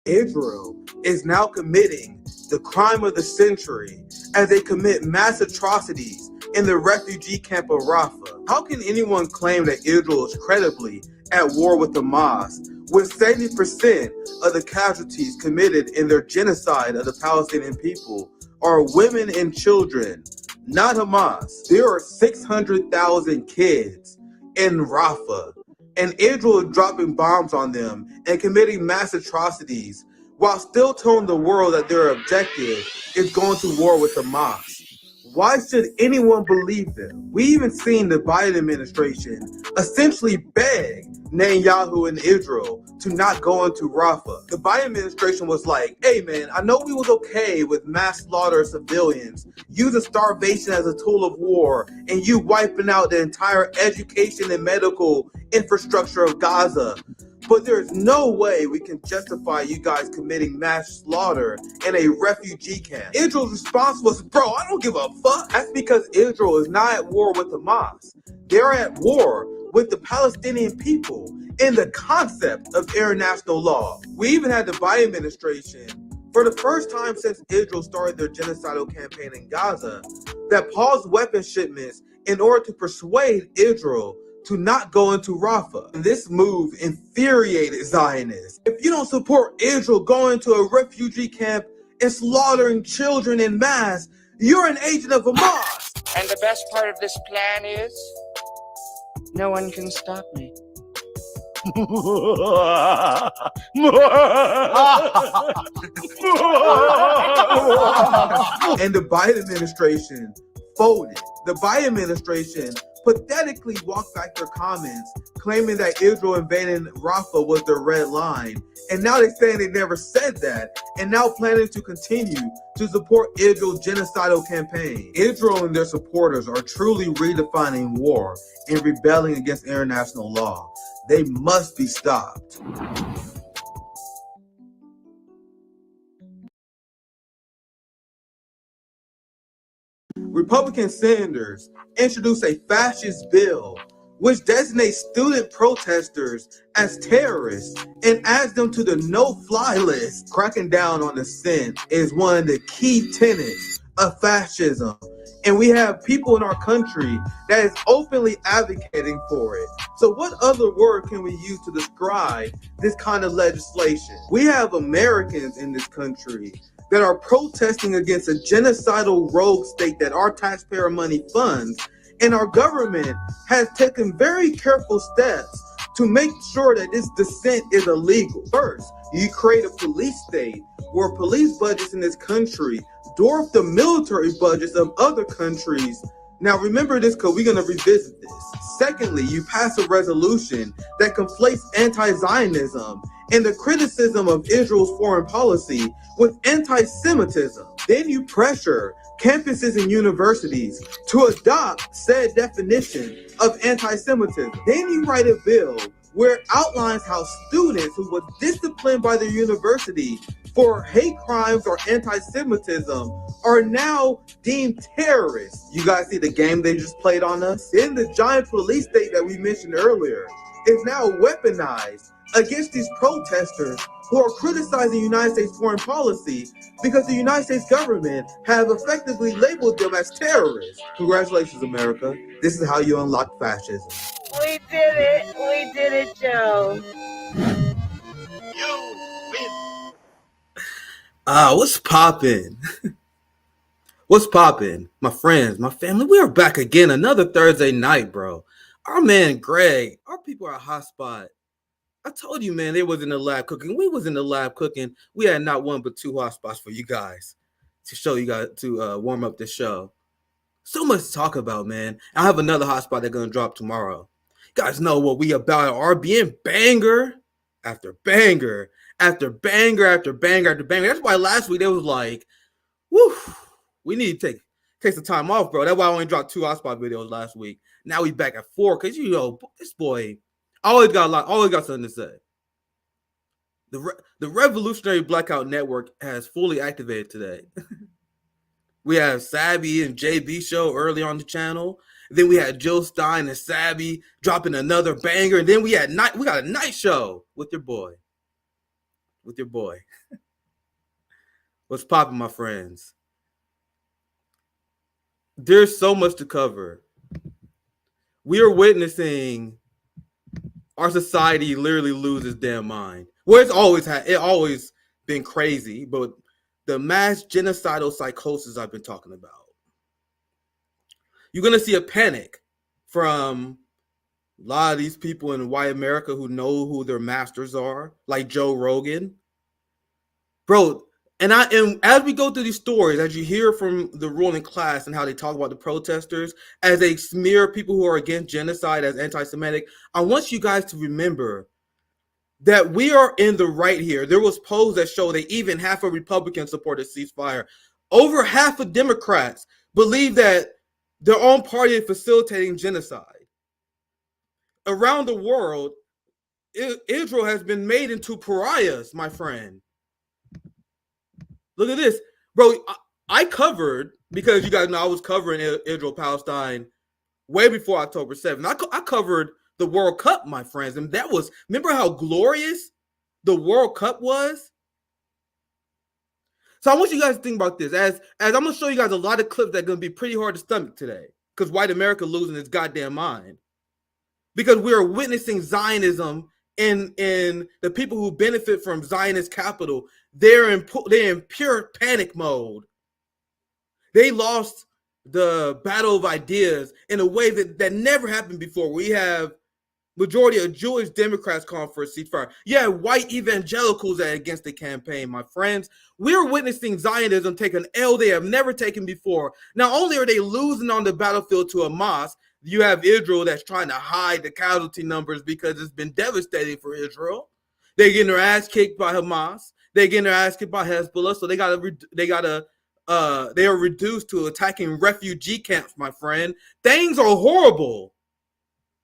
Israel is now committing the crime of the century as they commit mass atrocities in the refugee camp of Rafah. How can anyone claim that Israel is credibly at war with Hamas when 70% of the casualties committed in their genocide of the Palestinian people are women and children, not Hamas? There are 600,000 kids in Rafah, and Israel is dropping bombs on them and committing mass atrocities while still telling the world that their objective is going to war with Hamas. Why should anyone believe them? We even seen the Biden administration essentially beg Netanyahu and Israel to not go into Rafah. The Biden administration was like, hey man, I know we was okay with mass slaughter of civilians, using starvation as a tool of war, and you wiping out the entire education and medical infrastructure of Gaza. But there's no way we can justify you guys committing mass slaughter in a refugee camp. Israel's response was, bro, I don't give a fuck. That's because Israel is not at war with Hamas. They're at war with the Palestinian people in the concept of international law. We even had the Biden administration, for the first time since Israel started their genocidal campaign in Gaza, that paused weapon shipments in order to persuade Israel to not go into Rafah. And this move infuriated Zionists. If you don't support Israel going to a refugee camp and slaughtering children in mass, you're an agent of Hamas. And the best part of this plan is, no one can stop me. And the Biden administration folded. The Biden administration pathetically walked back their comments, claiming that Israel invading Rafah was their red line. And now they're saying they never said that, and now planning to continue to support Israel's genocidal campaign. Israel and their supporters are truly redefining war and rebelling against international law. They must be stopped. Republican senators introduced a fascist bill which designates student protesters as terrorists and adds them to the no-fly list. Cracking down on dissent is one of the key tenets of fascism, and we have people in our country that is openly advocating for it. So what other word can we use to describe this kind of legislation? We have Americans in this country that are protesting against a genocidal rogue state that our taxpayer money funds, and our government has taken very careful steps to make sure that this dissent is illegal. First, you create a police state where police budgets in this country dwarf the military budgets of other countries. Now remember this, because we're going to revisit this. Secondly, you pass a resolution that conflates anti-Zionism and the criticism of Israel's foreign policy with anti-Semitism. Then you pressure campuses and universities to adopt said definition of anti-Semitism. Then you write a bill where it outlines how students who were disciplined by their university for hate crimes or anti-Semitism are now deemed terrorists. You guys see the game they just played on us? Then the giant police state that we mentioned earlier is now weaponized against these protesters who are criticizing United States foreign policy because the United States government have effectively labeled them as terrorists. Congratulations, America. This is how you unlock fascism. We did it. We did it, Joe. What's poppin'? What's poppin'? My friends, my family, we are back again another Thursday night, bro. Our man Greg, our people are Hotspot. I told you, man, they was in the lab cooking. We was in the lab cooking. We had not one but two hotspots for you guys to show you guys, to warm up the show. So much to talk about, man. I have another hotspot that's gonna drop tomorrow. You guys know what we about at RBN. Banger after banger after banger after banger after banger. That's why last week they was like, woo, we need to take some time off, bro. That's why I only dropped 2 hotspot videos last week. Now we back at 4, because you know this boy always got something to say. The Revolutionary Blackout Network has fully activated today. We have Sabby and JB show early on the channel. Then we had Jill Stein and Sabby dropping another banger. And then we got a night show with your boy. with your boy. What's poppin', my friends? There's so much to cover. We are witnessing our society literally lose its damn mind. Well, it's always been crazy, but the mass genocidal psychosis I've been talking about. You're gonna see a panic from a lot of these people in white America who know who their masters are, like Joe Rogan. Bro, and as we go through these stories, as you hear from the ruling class and how they talk about the protesters, as they smear people who are against genocide as anti-Semitic, I want you guys to remember that we are in the right here. There was polls that show that even half of Republicans supported ceasefire. Over half of Democrats believe that their own party is facilitating genocide. Around the world, Israel has been made into pariahs, my friend. Look at this. Bro, I covered, because you guys know I was covering Israel-Palestine way before October 7th. I covered the World Cup, my friends, and that was, remember how glorious the World Cup was? So I want you guys to think about this. As I'm going to show you guys a lot of clips that are going to be pretty hard to stomach today, because white America losing its goddamn mind. Because we are witnessing Zionism and the people who benefit from Zionist capital, they're in pure panic mode. They lost the battle of ideas in a way that never happened before. We have majority of Jewish Democrats calling for a ceasefire. Yeah, white evangelicals are against the campaign, my friends. We're witnessing Zionism take an L they have never taken before. Not only are they losing on the battlefield to Hamas, you have Israel that's trying to hide the casualty numbers because it's been devastating for Israel. They're getting their ass kicked by Hamas. They're getting their ass kicked by Hezbollah. So they are reduced to attacking refugee camps, my friend. Things are horrible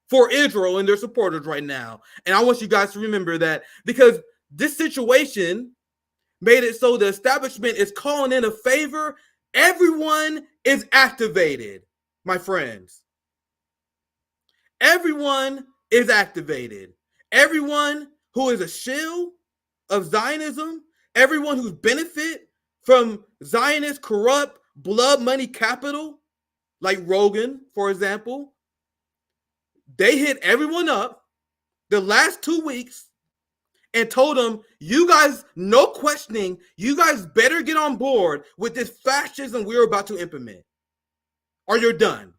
for Israel and their supporters right now. And I want you guys to remember that, because this situation made it so the establishment is calling in a favor. Everyone is activated, my friends. Everyone is activated. Everyone who is a shill of Zionism, everyone who's benefit from Zionist corrupt blood money capital, like Rogan, for example, they hit everyone up the last 2 weeks and told them, you guys, no questioning, you guys better get on board with this fascism we're about to implement, or you're done.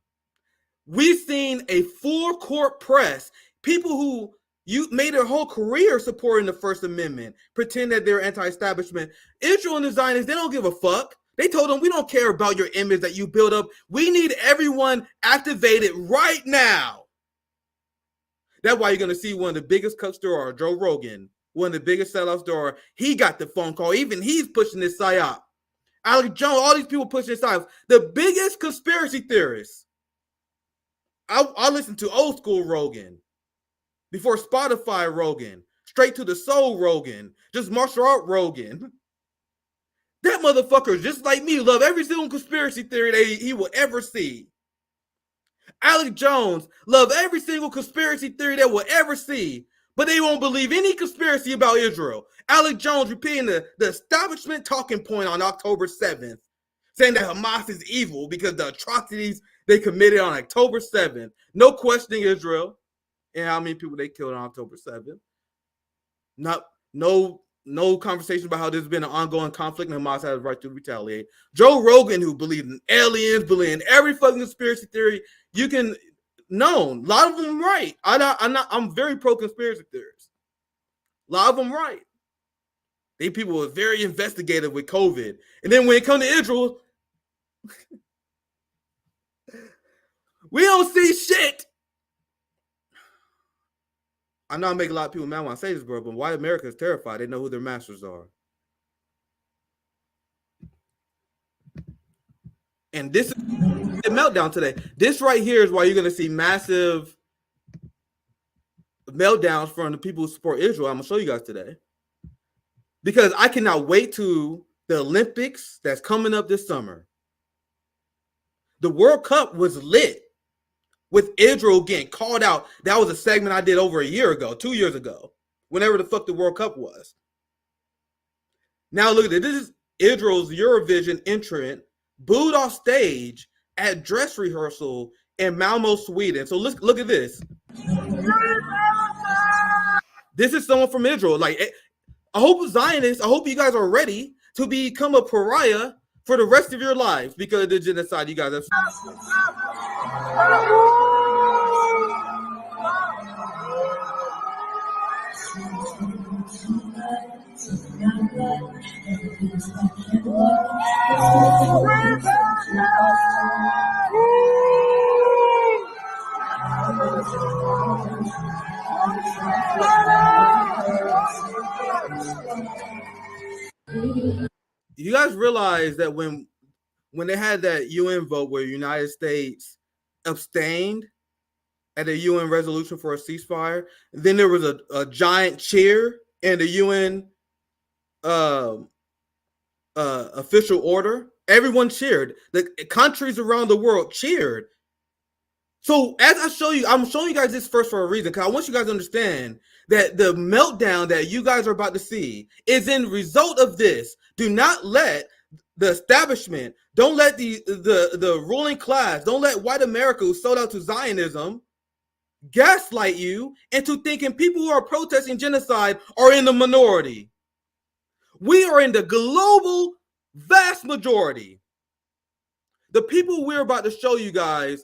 We've seen a full court press, people who you made their whole career supporting the First Amendment, pretend that they're anti-establishment. Israel and the Zionists, they don't give a fuck. They told them, we don't care about your image that you build up. We need everyone activated right now. That's why you're going to see one of the biggest cuck store, Joe Rogan, one of the biggest sellout store. He got the phone call. Even he's pushing this psyop. Alex Jones, all these people pushing this psyop. The biggest conspiracy theorists. I listened to old school Rogan, before Spotify Rogan, straight to the soul Rogan, just martial art Rogan. That motherfucker, just like me, love every single conspiracy theory that he will ever see. Alex Jones love every single conspiracy theory that will ever see, but they won't believe any conspiracy about Israel. Alex Jones repeating the establishment talking point on October 7th, saying that Hamas is evil because the atrocities they committed on October 7th. No questioning Israel and how many people they killed on October 7th. No conversation about how there's been an ongoing conflict and Hamas has a right to retaliate. Joe Rogan, who believed in aliens, believed in every fucking conspiracy theory you can know. A lot of them right. I'm very pro conspiracy theories. A lot of them right. These people were very investigative with COVID. And then when it comes to Israel, we don't see shit. I know I make a lot of people mad when I say this, bro, but white America is terrified. They know who their masters are. And this is a meltdown today. This right here is why you're going to see massive meltdowns from the people who support Israel. I'm going to show you guys today. Because I cannot wait to the Olympics that's coming up this summer. The World Cup was lit with Israel getting called out. That was a segment I did over a year ago, 2 years ago, whenever the fuck the World Cup was. Now look at this. This is Israel's Eurovision entrant booed off stage at dress rehearsal in Malmo, Sweden. So look at this. This is someone from Israel. Like, I hope Zionists, I hope you guys are ready to become a pariah for the rest of your lives because of the genocide you guys have. You guys realize that when they had that UN vote where the United States abstained at the UN resolution for a ceasefire, then there was a giant cheer in the UN official order. Everyone cheered. The countries around the world cheered. So as I show you, I'm showing you guys this first for a reason, because I want you guys to understand that the meltdown that you guys are about to see is in result of this. Do not let the establishment, don't let the ruling class, don't let white America who sold out to Zionism gaslight you into thinking people who are protesting genocide are in the minority. We are in the global vast majority. The people we're about to show you guys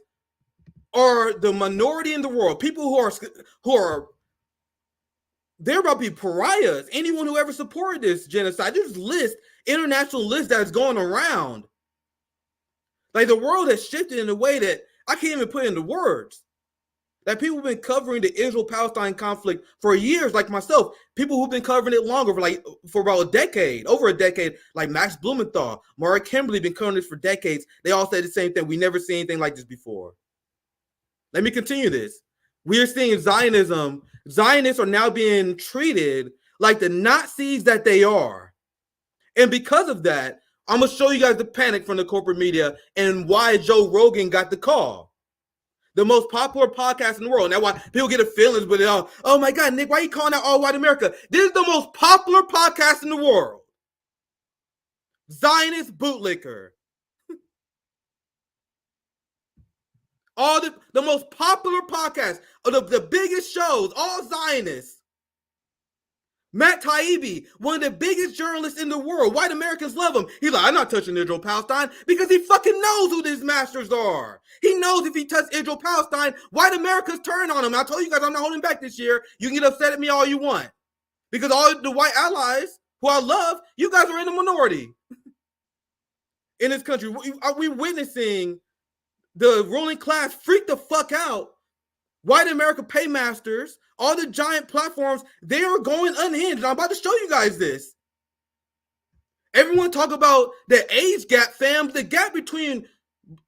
are the minority in the world. People who are they're about to be pariahs. Anyone who ever supported this genocide, there's international list that's going around. Like, the world has shifted in a way that I can't even put into words. Like, people have been covering the Israel-Palestine conflict for years, like myself. People who've been covering it longer, for about a decade, over a decade, like Max Blumenthal, Mara Kimberly, been covering this for decades. They all said the same thing. We never seen anything like this before. Let me continue this. We are seeing Zionism. Zionists are now being treated like the Nazis that they are. And because of that, I'm going to show you guys the panic from the corporate media and why Joe Rogan got the call. The most popular podcast in the world. That's why people get a feelings with it all. Oh my God, Nick, why are you calling out all white America? This is the most popular podcast in the world. Zionist bootlicker. All the most popular podcasts, the biggest shows, all Zionists. Matt Taibbi, one of the biggest journalists in the world. White Americans love him. He's like, I'm not touching Israel-Palestine, because he fucking knows who these masters are. He knows if he touches Israel-Palestine, white America's turn on him. I told you guys I'm not holding back this year. You can get upset at me all you want. Because all the white allies who I love, you guys are in the minority. In this country, we're witnessing the ruling class freak the fuck out. White America paymasters, all the giant platforms, they are going unhinged. I'm about to show you guys this. Everyone talk about the age gap, fam. The gap between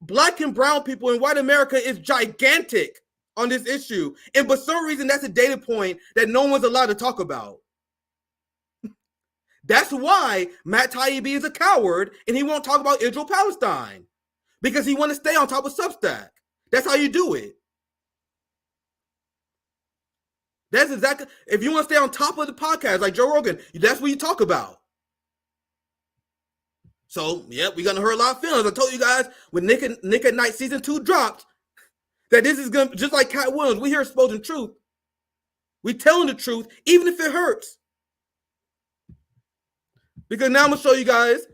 black and brown people in white America is gigantic on this issue. And for some reason, that's a data point that no one's allowed to talk about. That's why Matt Taibbi is a coward and he won't talk about Israel-Palestine. Because he want to stay on top of Substack. That's how you do it. That's exactly, if you want to stay on top of the podcast, like Joe Rogan, that's what you talk about. So, yeah, we're going to hurt a lot of feelings. I told you guys when Nick at Night Season 2 dropped, that this is going to, just like Cat Williams, we here exposing truth. We telling the truth, even if it hurts. Because now I'm going to show you guys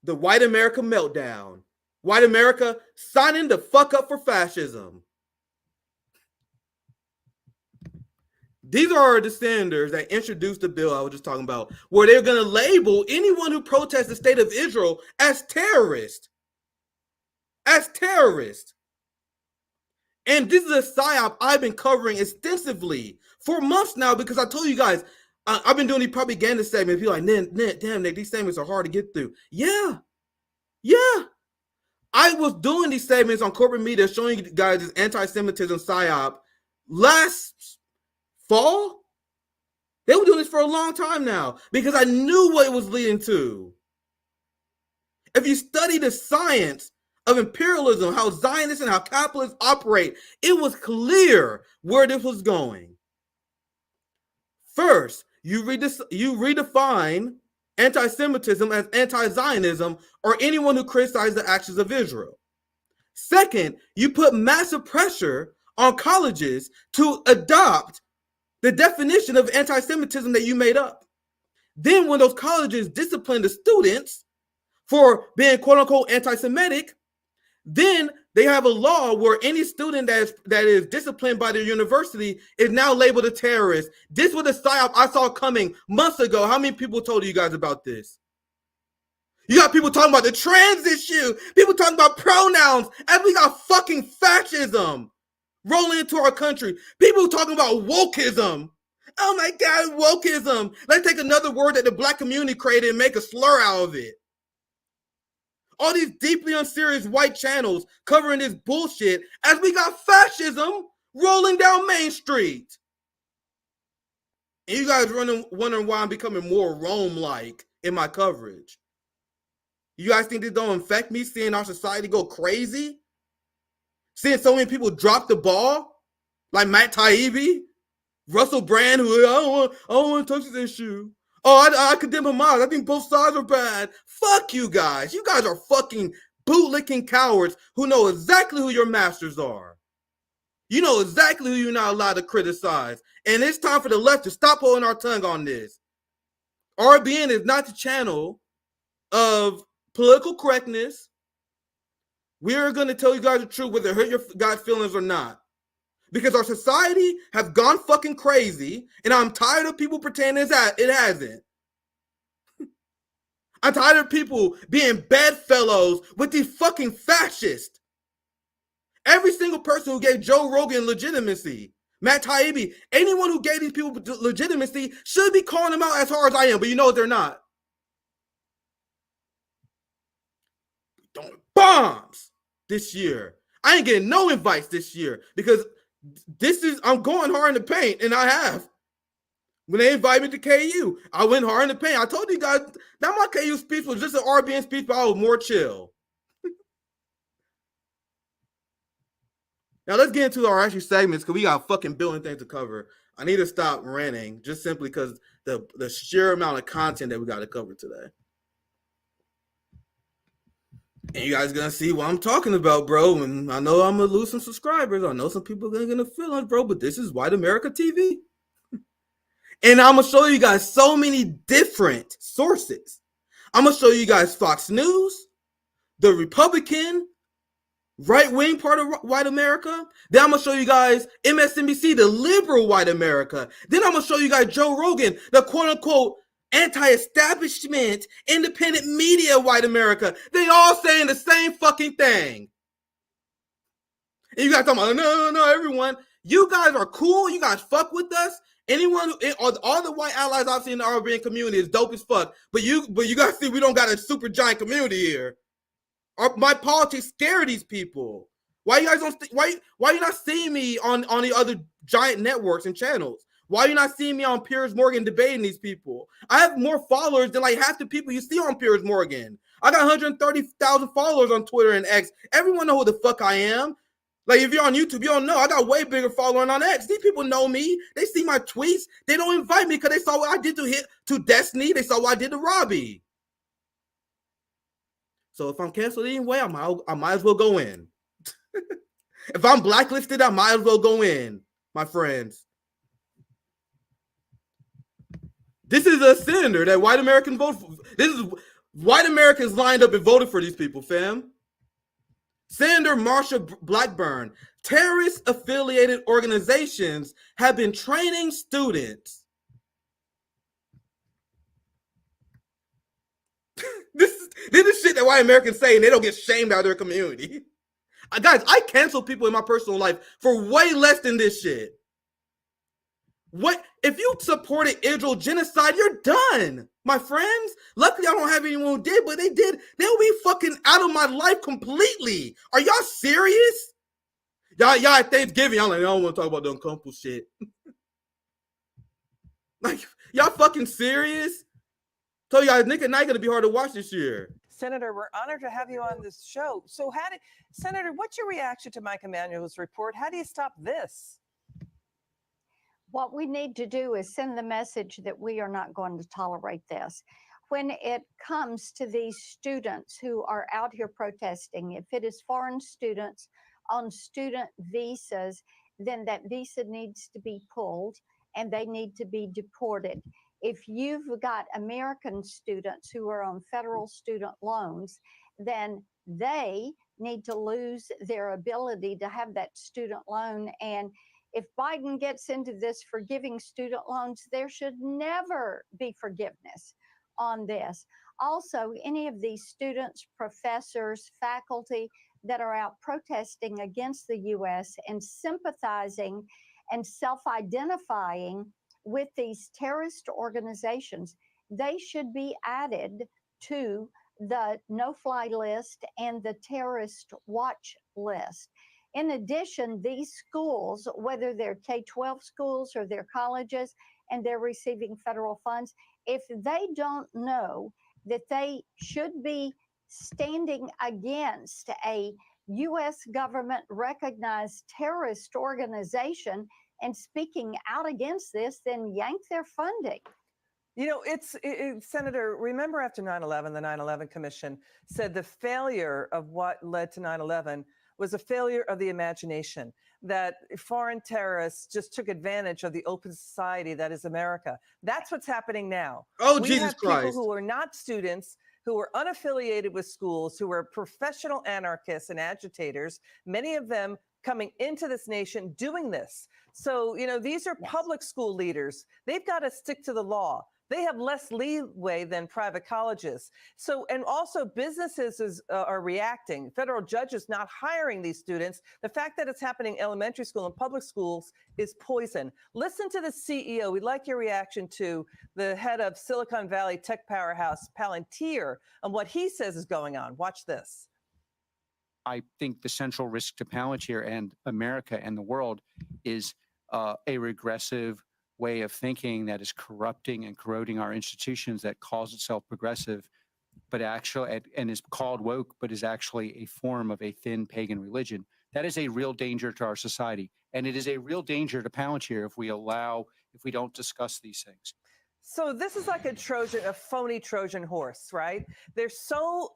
the white America meltdown. White America signing the fuck up for fascism. These are the senators that introduced the bill I was just talking about, where they're going to label anyone who protests the state of Israel as terrorist. As terrorist. And this is a psyop I've been covering extensively for months now, because I told you guys, I've been doing these propaganda segments. People are like, damn, Nick, these segments are hard to get through. Yeah. I was doing these segments on corporate media, showing you guys this anti-Semitism psyop last fall. They were doing this for a long time now, because I knew what it was leading to. If you study the science of imperialism, how Zionists and how capitalists operate, it was clear where this was going. First, you redefine anti-Semitism as anti-Zionism or anyone who criticizes the actions of Israel. Second, you put massive pressure on colleges to adopt the definition of anti-Semitism that you made up. Then when those colleges discipline the students for being quote unquote anti-Semitic, then they have a law where any student that is disciplined by their university is now labeled a terrorist. This was a psyop I saw coming months ago. How many people told you guys about this? You got people talking about the trans issue, people talking about pronouns, and we got fucking fascism rolling into our country. People talking about wokeism. Oh my God, wokeism. Let's take another word that the black community created and make a slur out of it. All these deeply unserious white channels covering this bullshit as we got fascism rolling down Main Street. And you guys wondering why I'm becoming more Rome-like in my coverage. You guys think this don't affect me, seeing our society go crazy? Seeing so many people drop the ball? Like Matt Taibbi? Russell Brand, who I don't want to touch this issue. Oh, I condemn Hamas. I think both sides are bad. Fuck you guys. You guys are fucking bootlicking cowards who know exactly who your masters are. You know exactly who you're not allowed to criticize. And it's time for the left to stop holding our tongue on this. RBN is not the channel of political correctness. We are going to tell you guys the truth, whether it hurt your guys' feelings or not. Because our society has gone fucking crazy, and I'm tired of people pretending it hasn't. I'm tired of people being bedfellows with these fucking fascists. Every single person who gave Joe Rogan legitimacy, Matt Taibbi, anyone who gave these people legitimacy should be calling them out as hard as I am, but you know what, they're not. Throwing bombs this year. I ain't getting no invites this year because I'm going hard in the paint, and I have. When they invited me to KU, I went hard in the paint. I told you guys that my KU speech was just an RBN speech, but I was more chill. Now let's get into our actual segments because we got a fucking billion things to cover. I need to stop ranting just simply because the sheer amount of content that we got to cover today. And you guys gonna see what I'm talking about, bro. And I know I'm gonna lose some subscribers. I know some people are gonna feel it, bro. But this is White America TV, and I'm gonna show you guys so many different sources. I'm gonna show you guys Fox News, the Republican right-wing part of White America. Then I'm gonna show you guys MSNBC, the liberal White America. Then I'm gonna show you guys Joe Rogan, the quote-unquote anti-establishment, independent media White America. They all saying the same fucking thing. And you guys talking about, no, everyone. You guys are cool. You guys fuck with us. Anyone, all the white allies I've seen in the RBN community is dope as fuck. But you guys see we don't got a super giant community here. My politics scare these people. Why you guys don't? Why you not seeing me on the other giant networks and channels? Why are you not seeing me on Piers Morgan debating these people? I have more followers than like half the people you see on Piers Morgan. I got 130,000 followers on Twitter and X. Everyone know who the fuck I am. Like if you're on YouTube, you don't know. I got way bigger following on X. These people know me. They see my tweets. They don't invite me because they saw what I did to Destiny. They saw what I did to Robbie. So if I'm canceled anyway, I might as well go in. If I'm blacklisted, I might as well go in, my friends. This is a senator that white Americans vote for. This is white Americans lined up and voted for these people, fam. Senator Marsha Blackburn. Terrorist-affiliated organizations have been training students. This is shit that white Americans say and they don't get shamed out of their community. Guys, I cancel people in my personal life for way less than this shit. What if you supported Israel genocide? You're done, my friends. Luckily, I don't have anyone who did, but they did. They'll be fucking out of my life completely. Are y'all serious? Y'all at Thanksgiving, I'm like, I don't want to talk about the uncomfortable shit. Like, y'all fucking serious? Told you guys, Nick and Night gonna be hard to watch this year. Senator, we're honored to have you on this show. So Senator, what's your reaction to Mike Emanuel's report? How do you stop this? What we need to do is send the message that we are not going to tolerate this. When it comes to these students who are out here protesting, if it is foreign students on student visas, then that visa needs to be pulled and they need to be deported. If you've got American students who are on federal student loans, then they need to lose their ability to have that student loan. And if Biden gets into this forgiving student loans, there should never be forgiveness on this. Also, any of these students, professors, faculty that are out protesting against the U.S. and sympathizing and self-identifying with these terrorist organizations, they should be added to the no-fly list and the terrorist watch list. In addition, these schools, whether they're K-12 schools or they're colleges and they're receiving federal funds, if they don't know that they should be standing against a U.S. government recognized terrorist organization and speaking out against this, then yank their funding. You know, Senator, remember after 9/11, the 9/11 Commission said the failure of what led to 9/11 was a failure of the imagination, that foreign terrorists just took advantage of the open society that is America. That's what's happening now. Oh, we Jesus have Christ. people who are not students, who are unaffiliated with schools, who are professional anarchists and agitators, many of them coming into this nation doing this. So, you know, these are public school leaders. They've got to stick to the law. They have less leeway than private colleges. So, and also businesses are reacting. Federal judges not hiring these students. The fact that it's happening in elementary school and public schools is poison. Listen to the CEO. We'd like your reaction to the head of Silicon Valley tech powerhouse, Palantir, and what he says is going on. Watch this. I think the central risk to Palantir and America and the world is a regressive way of thinking that is corrupting and corroding our institutions, that calls itself progressive, but actually, and is called woke, but is actually a form of a thin pagan religion. That is a real danger to our society. And it is a real danger to Palantir if we don't discuss these things. So this is like a phony Trojan horse, right? They're so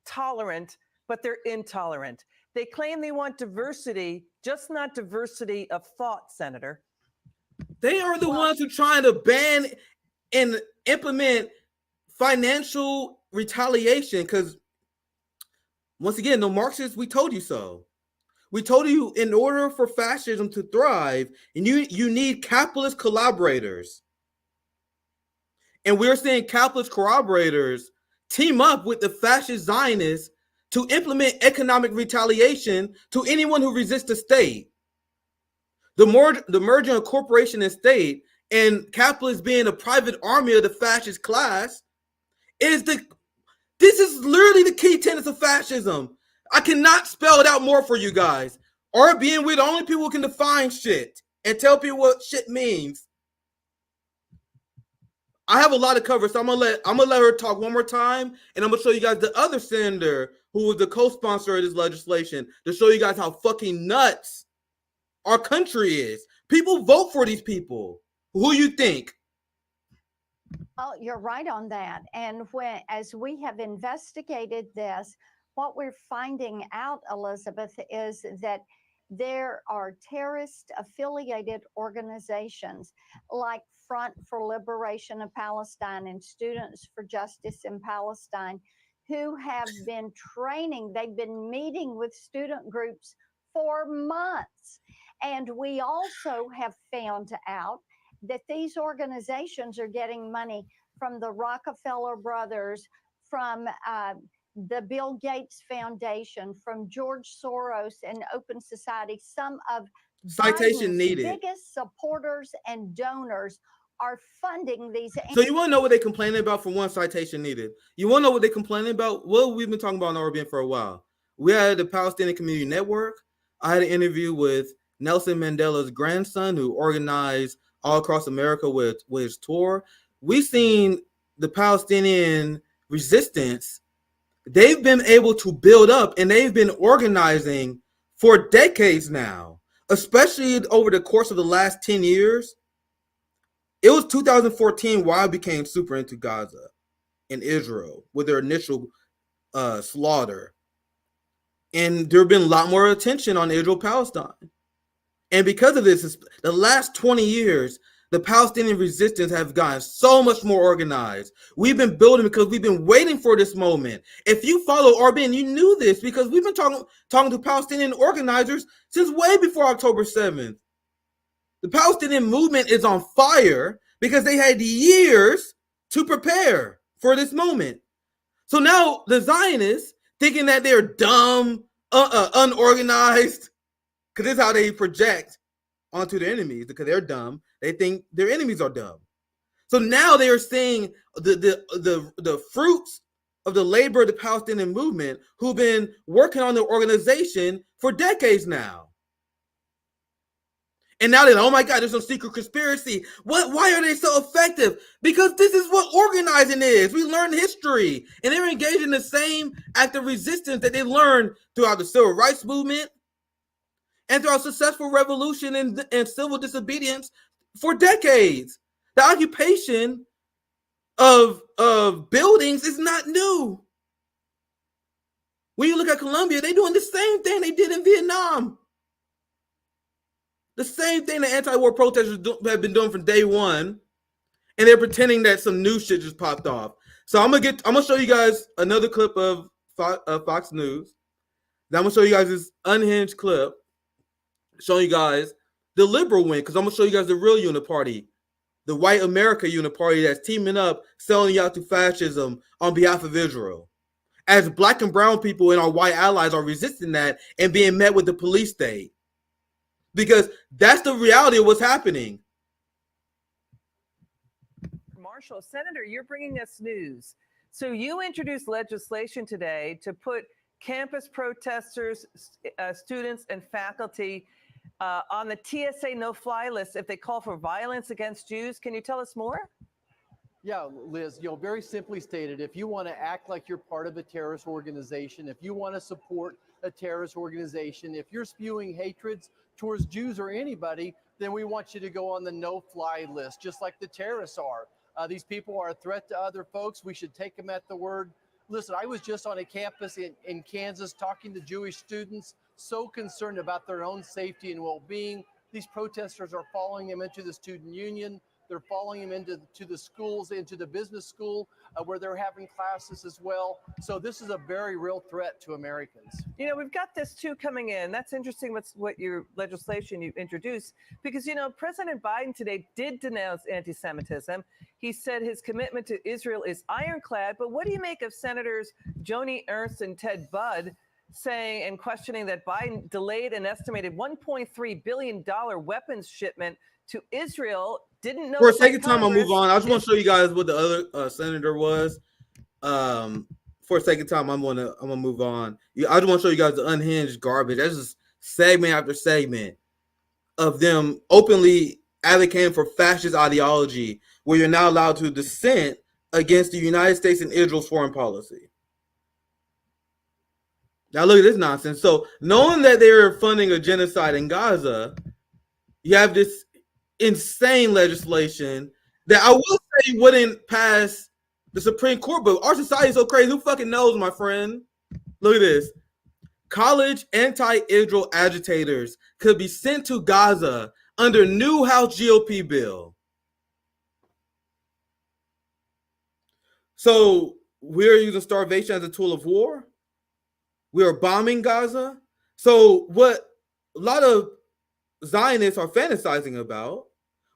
tolerant, but they're intolerant. They claim they want diversity, just not diversity of thought, Senator. They are the ones who are trying to ban and implement financial retaliation because, once again, the Marxists, we told you so. We told you in order for fascism to thrive, and you need capitalist collaborators. And we're seeing capitalist collaborators team up with the fascist Zionists to implement economic retaliation to anyone who resists the state. The merger of corporation and state, and capitalists being a private army of the fascist class, this is literally the key tenets of fascism. I cannot spell it out more for you guys. Or being we're the only people who can define shit and tell people what shit means. I have a lot of cover, so I'm gonna let her talk one more time, and I'm gonna show you guys the other senator who was the co-sponsor of this legislation to show you guys how fucking nuts our country is. People vote for these people. Who you think? Oh, you're right on that. And as we have investigated this, what we're finding out, Elizabeth, is that there are terrorist affiliated organizations like Front for Liberation of Palestine and Students for Justice in Palestine who have been training. They've been meeting with student groups for months. And we also have found out that these organizations are getting money from the Rockefeller brothers, from the Bill Gates Foundation, from George Soros and Open Society. Some of Citation needed. Biggest supporters and donors are funding these. So you want to know what they're complaining about for one citation needed? You want to know what they're complaining about? Well, we've been talking about in Oregon for a while. We had the Palestinian Community Network. I had an interview with Nelson Mandela's grandson who organized all across America with his tour. We've seen the Palestinian resistance. They've been able to build up and they've been organizing for decades now, especially over the course of the last 10 years. It was 2014 why I became super into Gaza and Israel with their initial slaughter. And there have been a lot more attention on Israel-Palestine. And because of this, the last 20 years, the Palestinian resistance has gotten so much more organized. We've been building because we've been waiting for this moment. If you follow Arben, you knew this because we've been talking to Palestinian organizers since way before October 7th. The Palestinian movement is on fire because they had years to prepare for this moment. So now the Zionists, thinking that they're dumb, unorganized, because this is how they project onto their enemies, because they're dumb. They think their enemies are dumb. So now they are seeing the fruits of the labor of the Palestinian movement, who've been working on their organization for decades now. And now they're like, oh my God, there's some secret conspiracy. Why are they so effective? Because this is what organizing is. We learn history. And they're engaged in the same act of resistance that they learned throughout the civil rights movement and throughout successful revolution and civil disobedience for decades. The occupation of buildings is not new. When you look at Colombia, they're doing the same thing they did in Vietnam. The same thing the anti-war protesters have been doing from day one, and they're pretending that some new shit just popped off. So I'm gonna show you guys another clip of Fox News. Then I'm gonna show you guys this unhinged clip, showing you guys the liberal wing, because I'm gonna show you guys the real Uniparty, the white America Uniparty that's teaming up, selling you out to fascism on behalf of Israel. As black and brown people and our white allies are resisting that and being met with the police state. Because that's the reality of what's happening. Marshall, Senator, you're bringing us news. So you introduced legislation today to put campus protesters, students, and faculty on the TSA no-fly list if they call for violence against Jews. Can you tell us more? Yeah, Liz, very simply stated, if you want to act like you're part of a terrorist organization, if you want to support a terrorist organization, if you're spewing hatreds towards Jews or anybody, then we want you to go on the no-fly list, just like the terrorists are. These people are a threat to other folks. We should take them at the word. Listen, I was just on a campus in Kansas talking to Jewish students, so concerned about their own safety and well-being. These protesters are following them into the student union. They're following them into the schools, into the business school, where they're having classes as well. So this is a very real threat to Americans. You know, we've got this too coming in. That's interesting what your legislation you introduced, because, you know, President Biden today did denounce anti-Semitism. He said his commitment to Israel is ironclad. But what do you make of Senators Joni Ernst and Ted Budd saying and questioning that Biden delayed an estimated $1.3 billion weapons shipment to Israel? Didn't know. For a second time, I'll move on. I just want to show you guys what the other senator was. For a second time, I'm gonna move on. I just want to show you guys the unhinged garbage. That's just segment after segment of them openly advocating for fascist ideology, where you're not allowed to dissent against the United States and Israel's foreign policy. Now look at this nonsense. So knowing that they're funding a genocide in Gaza, you have this insane legislation that I will say wouldn't pass the Supreme Court, but our society is so crazy. Who fucking knows, my friend? Look at this. College anti-Israel agitators could be sent to Gaza under new House GOP bill. So we're using starvation as a tool of war. We are bombing Gaza. So what a lot of Zionists are fantasizing about,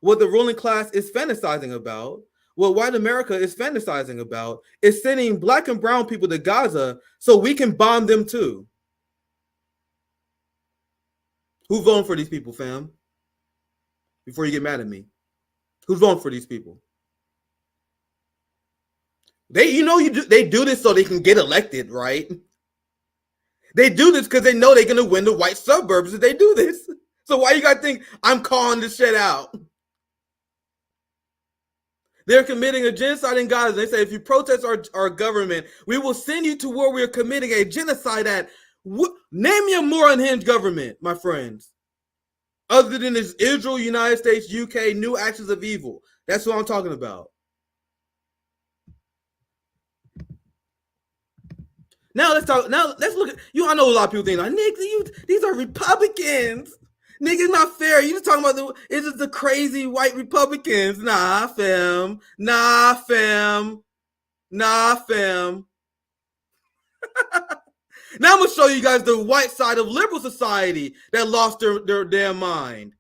what the ruling class is fantasizing about, what white America is fantasizing about, is sending black and brown people to Gaza so we can bomb them too. Who's voting for these people, fam? Before you get mad at me, who's voting for these people? They do this so they can get elected, right? They do this because they know they're gonna win the white suburbs if they do this. So why you gotta think I'm calling this shit out? They're committing a genocide in Gaza. They say if you protest our government, we will send you to where we are committing a genocide at. Name me a more unhinged government, my friends, other than this Israel, United States, UK, new actions of evil. That's what I'm talking about. Now let's look at you. I know a lot of people think like, Nick, these are Republicans. Nick, it's not fair. You just talking about it's just the crazy white Republicans. Nah, fam. Nah, fam. Nah, fam. Now I'm gonna show you guys the white side of liberal society that lost their damn mind.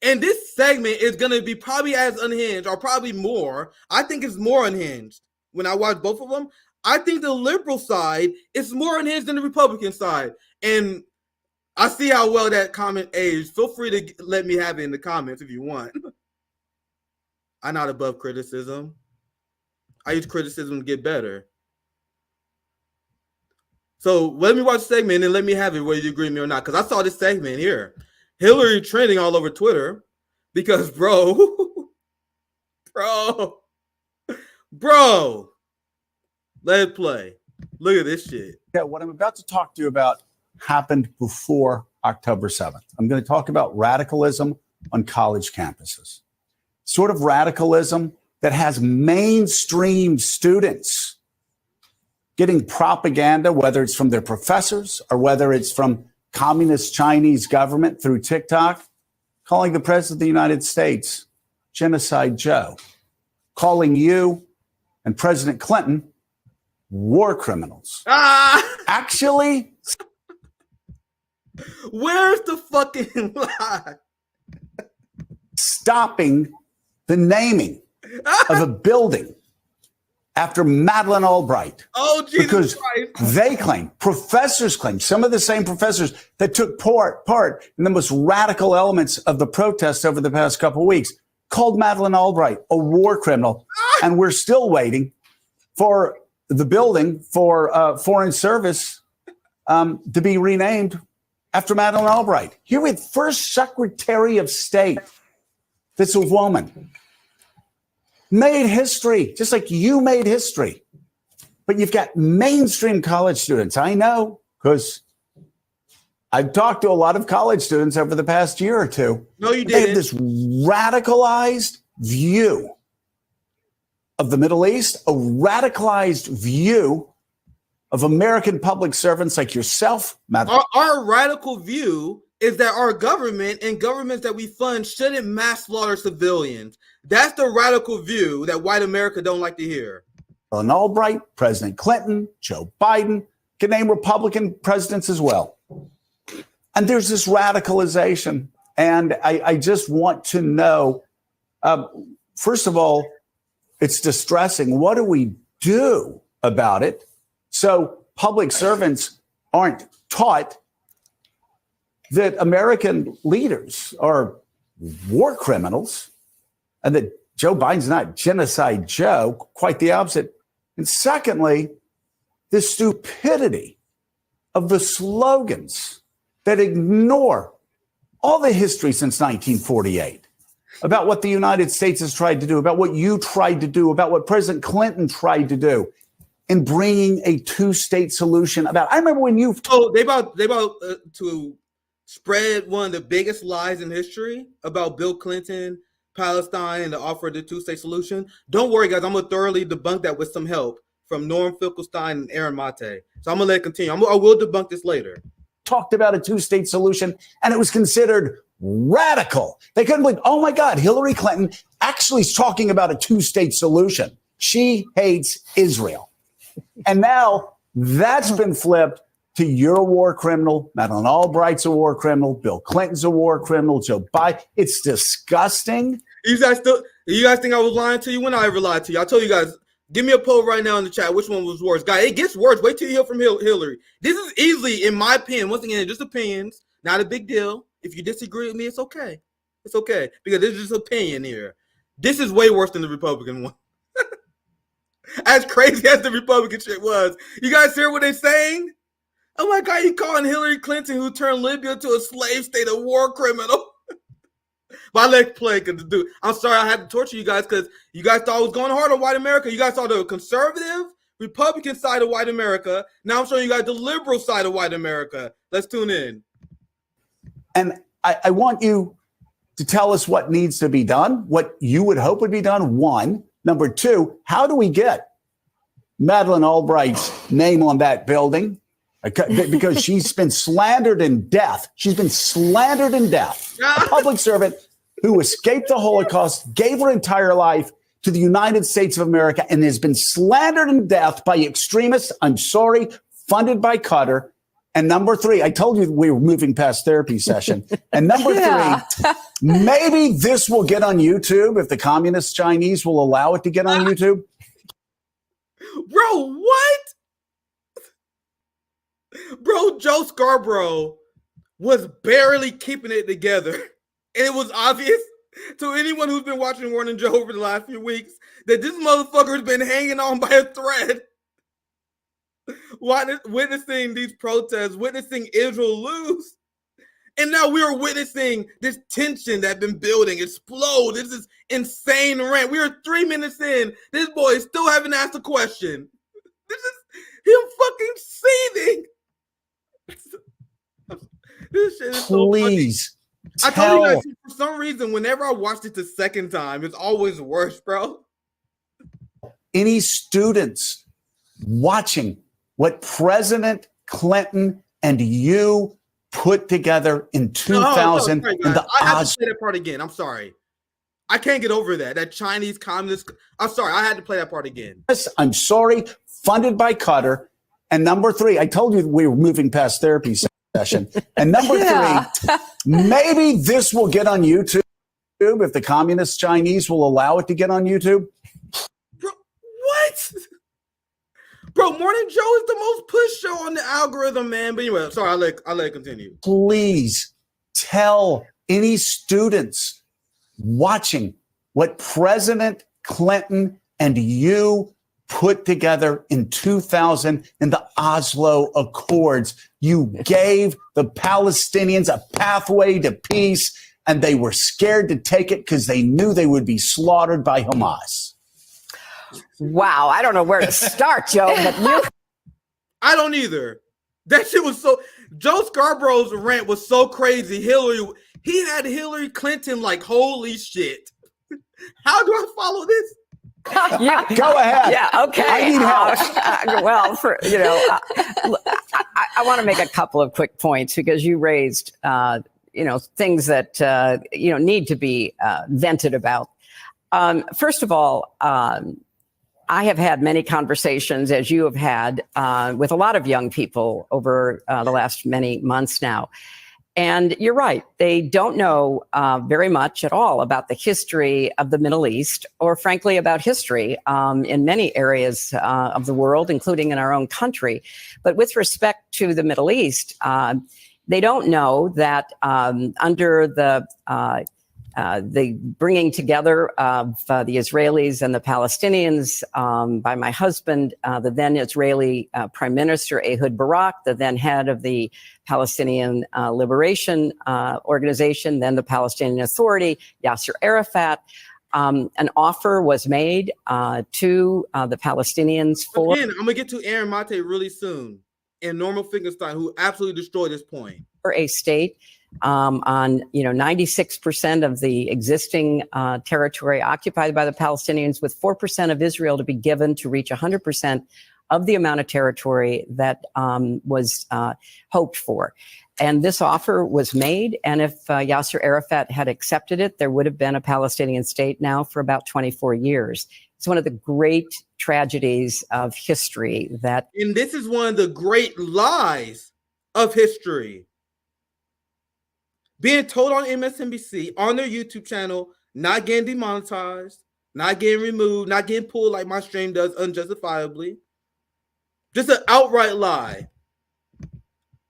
And this segment is gonna be probably as unhinged, or probably more. I think it's more unhinged. When I watch both of them, I think the liberal side is more unhinged than the Republican side. And I see how well that comment aged. Feel free to let me have it in the comments if you want. I'm not above criticism. I use criticism to get better. So let me watch the segment and then let me have it whether you agree with me or not. Because I saw this segment here. Hillary trending all over Twitter because, bro, let it play. Look at this shit. Yeah, what I'm about to talk to you about happened before October 7th. I'm going to talk about radicalism on college campuses. Sort of radicalism that has mainstream students getting propaganda, whether it's from their professors or whether it's from communist Chinese government through TikTok, calling the president of the United States Genocide Joe, calling you and President Clinton war criminals. Actually, where's the fucking lie? Stopping the naming of a building after Madeleine Albright. Oh, Jesus because Christ. They claim, professors claim, some of the same professors that took part in the most radical elements of the protests over the past couple of weeks, called Madeleine Albright a war criminal. And we're still waiting for the building for Foreign Service to be renamed after Madeleine Albright. Here we have first Secretary of State that's a woman. Made history, just like you made history. But you've got mainstream college students. I know, because I've talked to a lot of college students over the past year or two. No, you didn't. They have this radicalized view of the Middle East, a radicalized view of American public servants like yourself, Madeleine. Our radical view is that our government and governments that we fund shouldn't mass slaughter civilians. That's the radical view that white America don't like to hear. Madeleine Albright, President Clinton, Joe Biden, can name Republican presidents as well. And there's this radicalization. And I just want to know, first of all, it's distressing. What do we do about it so public servants aren't taught that American leaders are war criminals and that Joe Biden's not Genocide Joe, quite the opposite? And secondly, the stupidity of the slogans that ignore all the history since 1948 about what the United States has tried to do, about what you tried to do, about what President Clinton tried to do in bringing a two-state solution about. I remember when you... Oh, they about to spread one of the biggest lies in history about Bill Clinton, Palestine, and the offer of the two-state solution. Don't worry, guys. I'm going to thoroughly debunk that with some help from Norm Finkelstein and Aaron Mate. So I'm going to let it continue. I will debunk this later. Talked about a two-state solution, and it was considered radical. They couldn't believe, oh my God, Hillary Clinton actually is talking about a two-state solution. She hates Israel. And now that's been flipped to you're a war criminal. Madeleine Albright's a war criminal. Bill Clinton's a war criminal. Joe Biden. It's disgusting. You guys think I was lying to you? When I ever lied to you? I told you guys, give me a poll right now in the chat. Which one was worse? Guys, it gets worse. Wait till you hear from Hillary. This is easily, in my opinion, once again, just opinions. Not a big deal. If you disagree with me, it's okay. It's okay. Because there's just opinion here. This is way worse than the Republican one. As crazy as the Republican shit was. You guys hear what they're saying? Oh my God, you calling Hillary Clinton, who turned Libya to a slave state, a war criminal? But I let it play because dude, I'm sorry I had to torture you guys because you guys thought I was going hard on white America. You guys saw the conservative, Republican side of white America. Now I'm showing you guys the liberal side of white America. Let's tune in. And I want you to tell us what needs to be done, what you would hope would be done, one. Number two, how do we get Madeleine Albright's name on that building? Because she's been slandered in death. She's been slandered in death. A public servant who escaped the Holocaust, gave her entire life to the United States of America, and has been slandered in death by extremists, I'm sorry, funded by Qatar. And number three, I told you we were moving past therapy session. And number three, maybe this will get on YouTube if the communist Chinese will allow it to get on YouTube. Bro, what? Bro, Joe Scarborough was barely keeping it together. And it was obvious to anyone who's been watching Warren and Joe over the last few weeks that this motherfucker's been hanging on by a thread. Witnessing these protests, witnessing Israel lose. And now we are witnessing this tension that's been building explode. This is insane rant. We are 3 minutes in. This boy still haven't asked a question. This is him fucking seething. This shit is Please. So funny. I told you guys, for some reason, whenever I watched it the second time, it's always worse, bro. Any students watching what President Clinton and you put together in 2000 sorry, in the I have to play that part again. I'm sorry. I can't get over that. That Chinese communist. I'm sorry. I had to play that part again. I'm sorry. Funded by Qatar. And number three, I told you we were moving past therapy session. And number three, maybe this will get on YouTube if the communist Chinese will allow it to get on YouTube. Bro, what? Bro, Morning Joe is the most pushed show on the algorithm, man. But anyway, sorry, I'll let it continue. Please tell any students watching what President Clinton and you put together in 2000 in the Oslo Accords. You gave the Palestinians a pathway to peace, and they were scared to take it because they knew they would be slaughtered by Hamas. Wow, I don't know where to start, Joe, but you... I don't either. That shit was so... Joe Scarborough's rant was so crazy. He had Hillary Clinton like, holy shit. How do I follow this? Go ahead. Yeah, okay. I need help. Well, I want to make a couple of quick points because you raised, things that, need to be vented about. First of all, I have had many conversations, as you have had, with a lot of young people over the last many months now. And you're right. They don't know very much at all about the history of the Middle East, or frankly, about history in many areas of the world, including in our own country. But with respect to the Middle East, they don't know that under the bringing together of the Israelis and the Palestinians by my husband, the then Israeli Prime Minister Ehud Barak, the then head of the Palestinian Liberation Organization, then the Palestinian Authority, Yasser Arafat. An offer was made to the Palestinians for... Again, I'm going to get to Aaron Mate really soon, and Norman Finkelstein, who absolutely destroyed this point. For a state on 96% of the existing territory occupied by the Palestinians, with 4% of Israel to be given to reach 100% of the amount of territory that was hoped for. And this offer was made. And if Yasser Arafat had accepted it, there would have been a Palestinian state now for about 24 years. It's one of the great tragedies of history that... And this is one of the great lies of history. Being told on MSNBC, on their YouTube channel, not getting demonetized, not getting removed, not getting pulled like my stream does unjustifiably. Just an outright lie.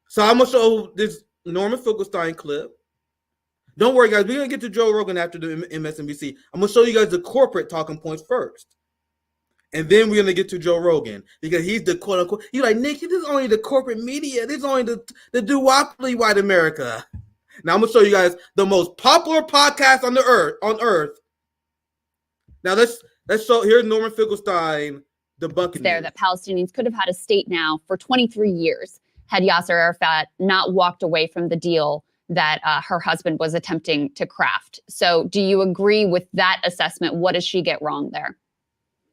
So I'm going to show this Norman Finkelstein clip. Don't worry, guys. We're going to get to Joe Rogan after the MSNBC. I'm going to show you guys the corporate talking points first. And then we're going to get to Joe Rogan, because he's the quote-unquote... You're like, Nick, this is only the corporate media. This is only the duopoly white America. Now I'm going to show you guys the most popular podcast on earth. Now let's show... Here's Norman Finkelstein debunking there that Palestinians could have had a state now for 23 years had Yasser Arafat not walked away from the deal that her husband was attempting to craft. So do you agree with that assessment? What does she get wrong there?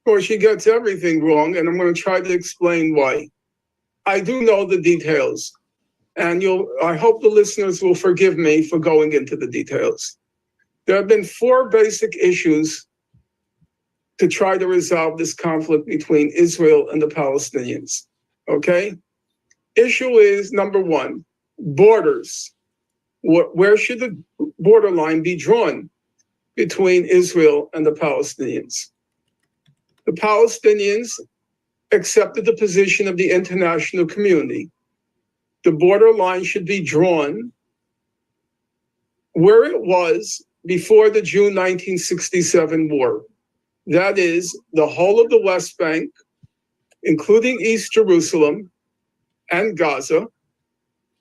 Well, she gets everything wrong, and I'm going to try to explain why. I do know the details, and I hope the listeners will forgive me for going into the details. There have been 4 basic issues to try to resolve this conflict between Israel and the Palestinians, okay? Issue is, number 1, borders. Where should the borderline be drawn between Israel and the Palestinians? The Palestinians accepted the position of the international community. The borderline should be drawn where it was before the June 1967 war. That is, the whole of the West Bank, including East Jerusalem and Gaza,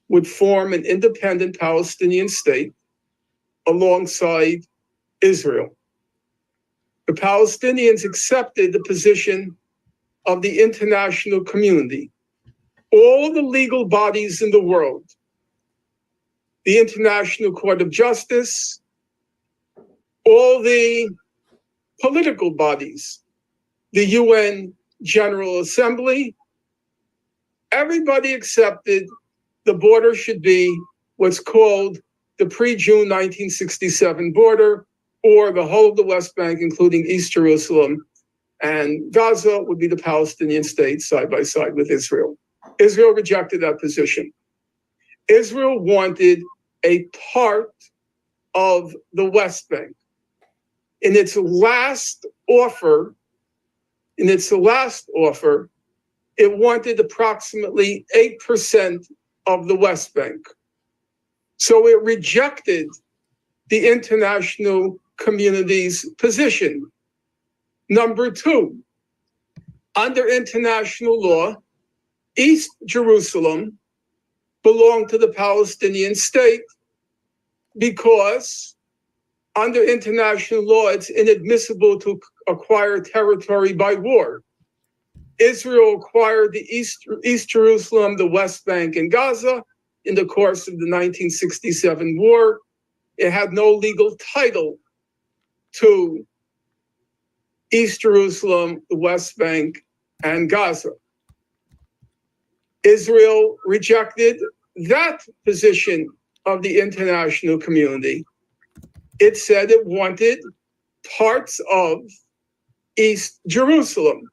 would form an independent Palestinian state alongside Israel. The Palestinians accepted the position of the international community. All the legal bodies in the world, the International Court of Justice, all the political bodies, the UN General Assembly, everybody accepted the border should be what's called the pre-June 1967 border, or the whole of the West Bank, including East Jerusalem, and Gaza would be the Palestinian state side by side with Israel. Israel rejected that position. Israel wanted a part of the West Bank. In its last offer, it wanted approximately 8% of the West Bank. So it rejected the international community's position. Number 2, under international law, East Jerusalem belonged to the Palestinian state because under international law, it's inadmissible to acquire territory by war. Israel acquired the East Jerusalem, the West Bank, and Gaza in the course of the 1967 war. It had no legal title to East Jerusalem, the West Bank, and Gaza. Israel rejected that position of the international community. It said it wanted parts of East Jerusalem.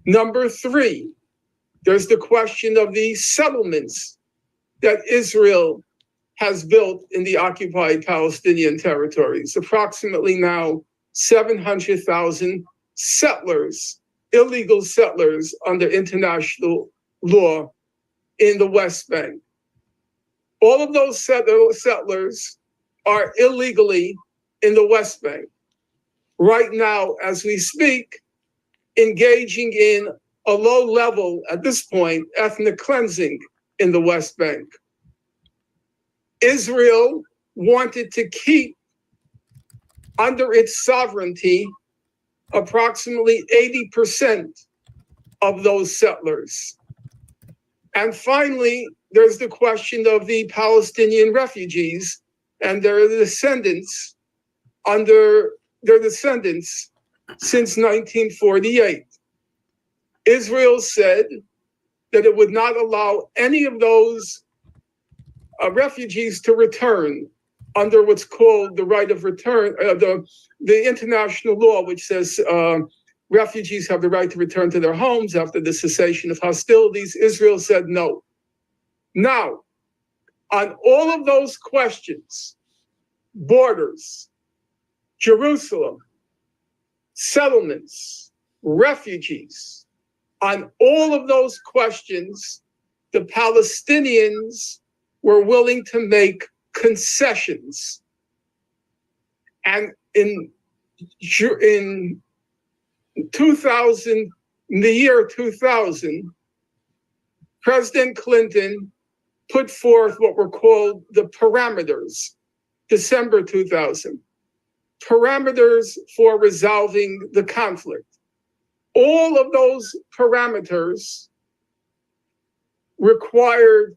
Number 3, there's the question of the settlements that Israel has built in the occupied Palestinian territories. Approximately now 700,000 settlers, illegal settlers under international law in the West Bank. All of those settlers are illegally in the West Bank. Right now, as we speak, engaging in a low level, at this point, ethnic cleansing in the West Bank. Israel wanted to keep under its sovereignty approximately 80% of those settlers. And finally, there's the question of the Palestinian refugees and their descendants since 1948. Israel said that it would not allow any of those refugees to return under what's called the right of return, the international law, which says refugees have the right to return to their homes after the cessation of hostilities. Israel said no. Now, on all of those questions, borders, Jerusalem, settlements, refugees, on all of those questions, the Palestinians were willing to make concessions. And in the year 2000, President Clinton put forth what were called the parameters, December 2000, parameters for resolving the conflict. All of those parameters required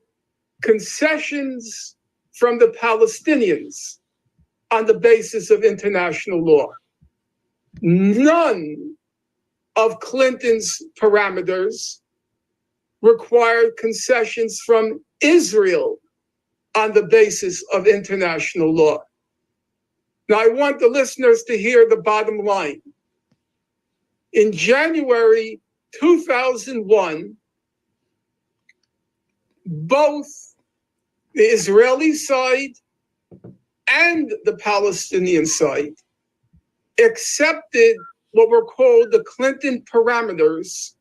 concessions from the Palestinians on the basis of international law. None of Clinton's parameters required concessions from Israel on the basis of international law. Now, I want the listeners to hear the bottom line. In January 2001, both the Israeli side and the Palestinian side accepted what were called the Clinton parameters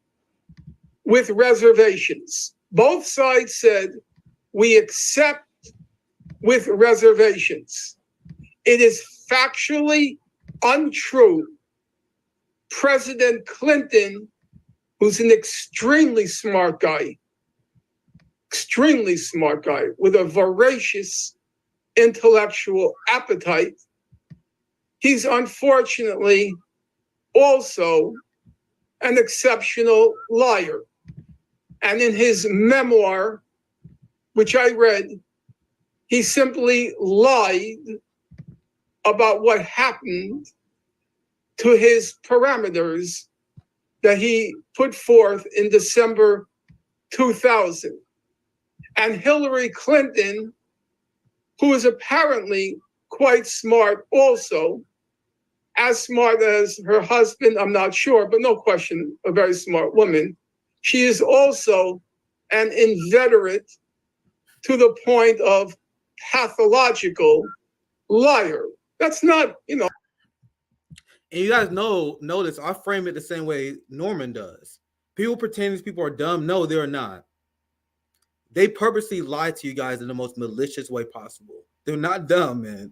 with reservations. Both sides said, we accept with reservations. It is factually untrue. President Clinton, who's an extremely smart guy with a voracious intellectual appetite, he's unfortunately also an exceptional liar. And in his memoir, which I read, he simply lied about what happened to his parameters that he put forth in December 2000. And Hillary Clinton, who is apparently quite smart also, as smart as her husband, I'm not sure, but no question, a very smart woman. She is also an inveterate to the point of pathological liar. That's not, And you guys notice I frame it the same way Norman does. People pretend these people are dumb. No, they're not. They purposely lie to you guys in the most malicious way possible. They're not dumb, man.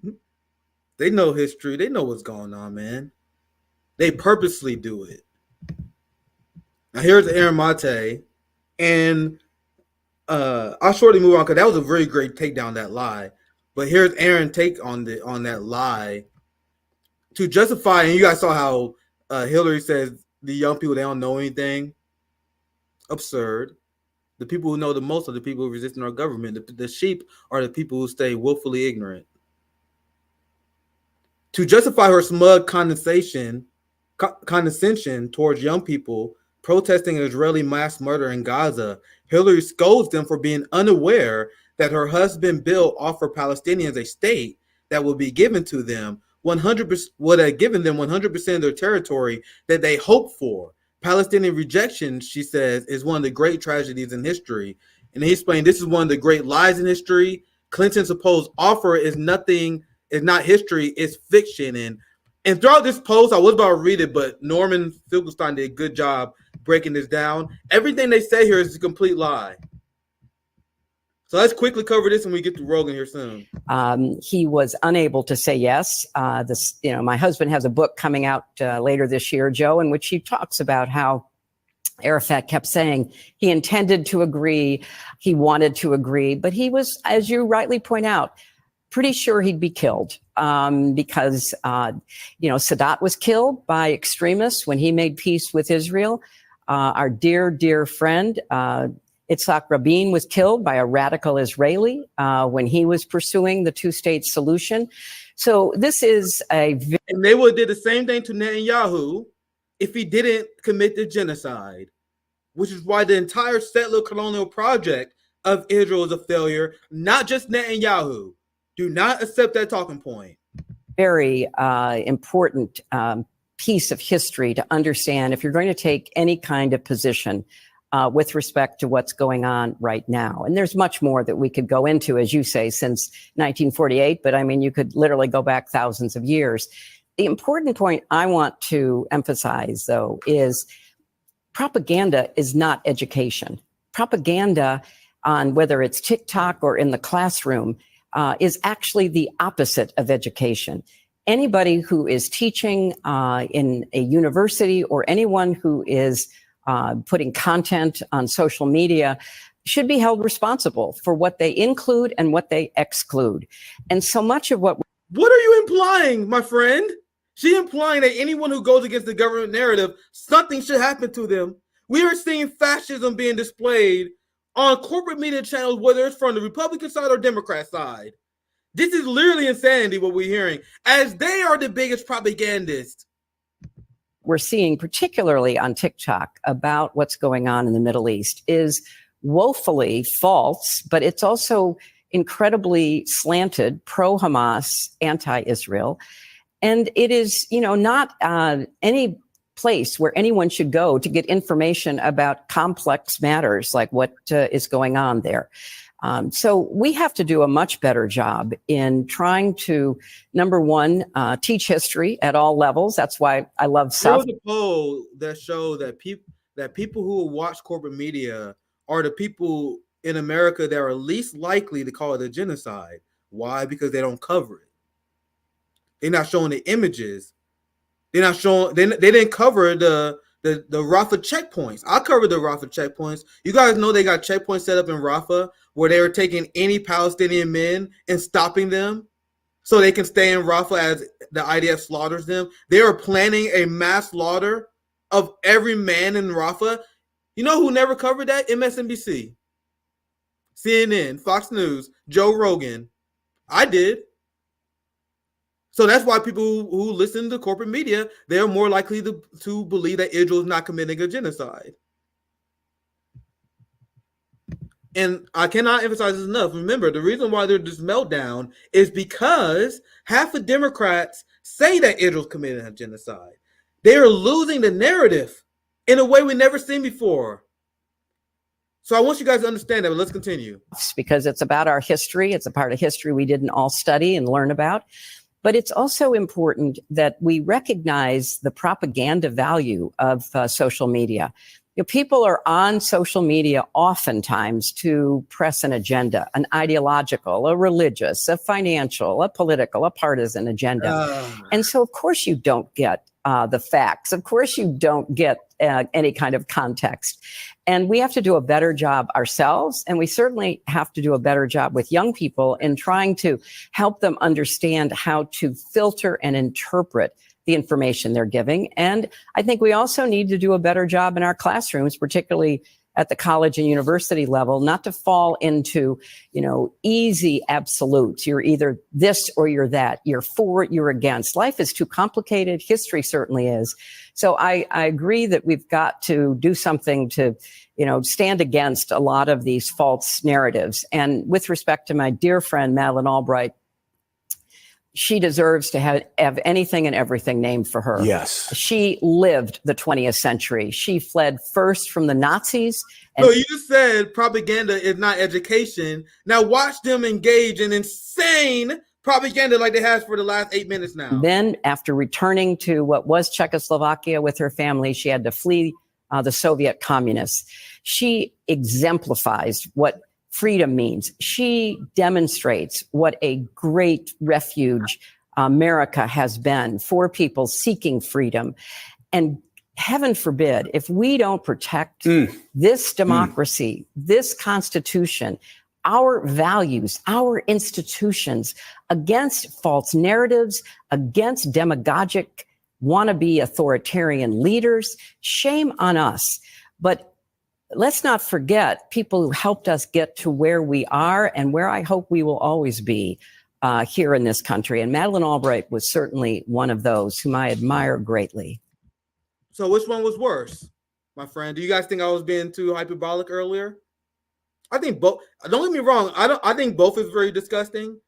They know history. They know what's going on, man. They purposely do it. Now here's Aaron Mate, and I'll shortly move on because that was a very great takedown, that lie. But here's Aaron's take on that lie to justify. And you guys saw how Hillary says the young people, they don't know anything. Absurd. The people who know the most are the people who resist our government. The sheep are the people who stay willfully ignorant. To justify her smug condescension towards young people protesting Israeli mass murder in Gaza, Hillary scolds them for being unaware that her husband Bill offered Palestinians a state that would be given to them 100%, would have given them 100% of their territory that they hoped for. Palestinian rejection, she says, is one of the great tragedies in history. And he explained this is one of the great lies in history. Clinton's supposed offer is nothing, is not history, it's fiction. And throughout this post, I was about to read it, but Norman Finkelstein did a good job breaking this down. Everything they say here is a complete lie. So let's quickly cover this when we get to Rogan here soon. He was unable to say yes. My husband has a book coming out later this year, Joe, in which he talks about how Arafat kept saying he intended to agree, he wanted to agree, but he was, as you rightly point out, pretty sure he'd be killed because, Sadat was killed by extremists when he made peace with Israel. Our dear, dear friend, Yitzhak Rabin, was killed by a radical Israeli when he was pursuing the two-state solution. So this is and they would have did the same thing to Netanyahu if he didn't commit the genocide, which is why the entire settler colonial project of Israel is a failure, not just Netanyahu. Do not accept that talking point. Very important piece of history to understand if you're going to take any kind of position with respect to what's going on right now. And there's much more that we could go into, as you say, since 1948, but I mean, you could literally go back thousands of years. The important point I want to emphasize, though, is propaganda is not education. Propaganda, on whether it's TikTok or in the classroom, is actually the opposite of education. Anybody who is teaching in a university or anyone who is putting content on social media should be held responsible for what they include and what they exclude. And so much of what are you implying, my friend? She implying that anyone who goes against the government narrative, something should happen to them. We are seeing fascism being displayed on corporate media channels, whether it's from the Republican side or Democrat side. This is literally insanity what we're hearing, as they are the biggest propagandists. We're seeing, particularly on TikTok, about what's going on in the Middle East is woefully false, but it's also incredibly slanted, pro-Hamas, anti-Israel. And it is, not any place where anyone should go to get information about complex matters like what is going on there. So we have to do a much better job in trying to, number one, teach history at all levels. That's why I love There was a poll that showed that people who watch corporate media are the people in America that are least likely to call it a genocide. Why? Because they don't cover it. They're not showing the images. They're not showing. They didn't cover the Rafah checkpoints. I covered the Rafah checkpoints. You guys know they got checkpoints set up in Rafah where they were taking any Palestinian men and stopping them so they can stay in Rafah as the IDF slaughters them. They are planning a mass slaughter of every man in Rafah. You know who never covered that? MSNBC, CNN, Fox News, Joe Rogan. I did. So that's why people who listen to corporate media, they're more likely to believe that Israel is not committing a genocide. And I cannot emphasize this enough. Remember, the reason why there's this meltdown is because half the Democrats say that Israel's committing a genocide. They are losing the narrative in a way we've never seen before. So I want you guys to understand that, but let's continue. Because it's about our history. It's a part of history we didn't all study and learn about. But it's also important that we recognize the propaganda value of social media. People are on social media oftentimes to press an agenda, an ideological, a religious, a financial, a political, a partisan agenda. And so, of course, you don't get the facts. Of course, you don't get any kind of context. And we have to do a better job ourselves. And we certainly have to do a better job with young people in trying to help them understand how to filter and interpret the information they're giving. And I think we also need to do a better job in our classrooms, particularly at the college and university level, not to fall into, easy absolutes. You're either this or you're that. You're for, you're against. Life is too complicated. History certainly is. So I agree that we've got to do something to, stand against a lot of these false narratives. And with respect to my dear friend, Madeleine Albright, she deserves to have anything and everything named for her. Yes. She lived the 20th century. She fled first from the Nazis. So you just said propaganda is not education. Now watch them engage in insane propaganda like they have for the last 8 minutes now. Then after returning to what was Czechoslovakia with her family, she had to flee the Soviet communists. She exemplifies what freedom means. She demonstrates what a great refuge America has been for people seeking freedom. And heaven forbid, if we don't protect this democracy, this Constitution, our values, our institutions against false narratives, against demagogic wannabe authoritarian leaders, shame on us. But let's not forget people who helped us get to where we are and where I hope we will always be here in this country. And Madeleine Albright was certainly one of those whom I admire greatly. So which one was worse, my friend? Do you guys think I was being too hyperbolic earlier? I think both. Don't get me wrong. I think both is very disgusting.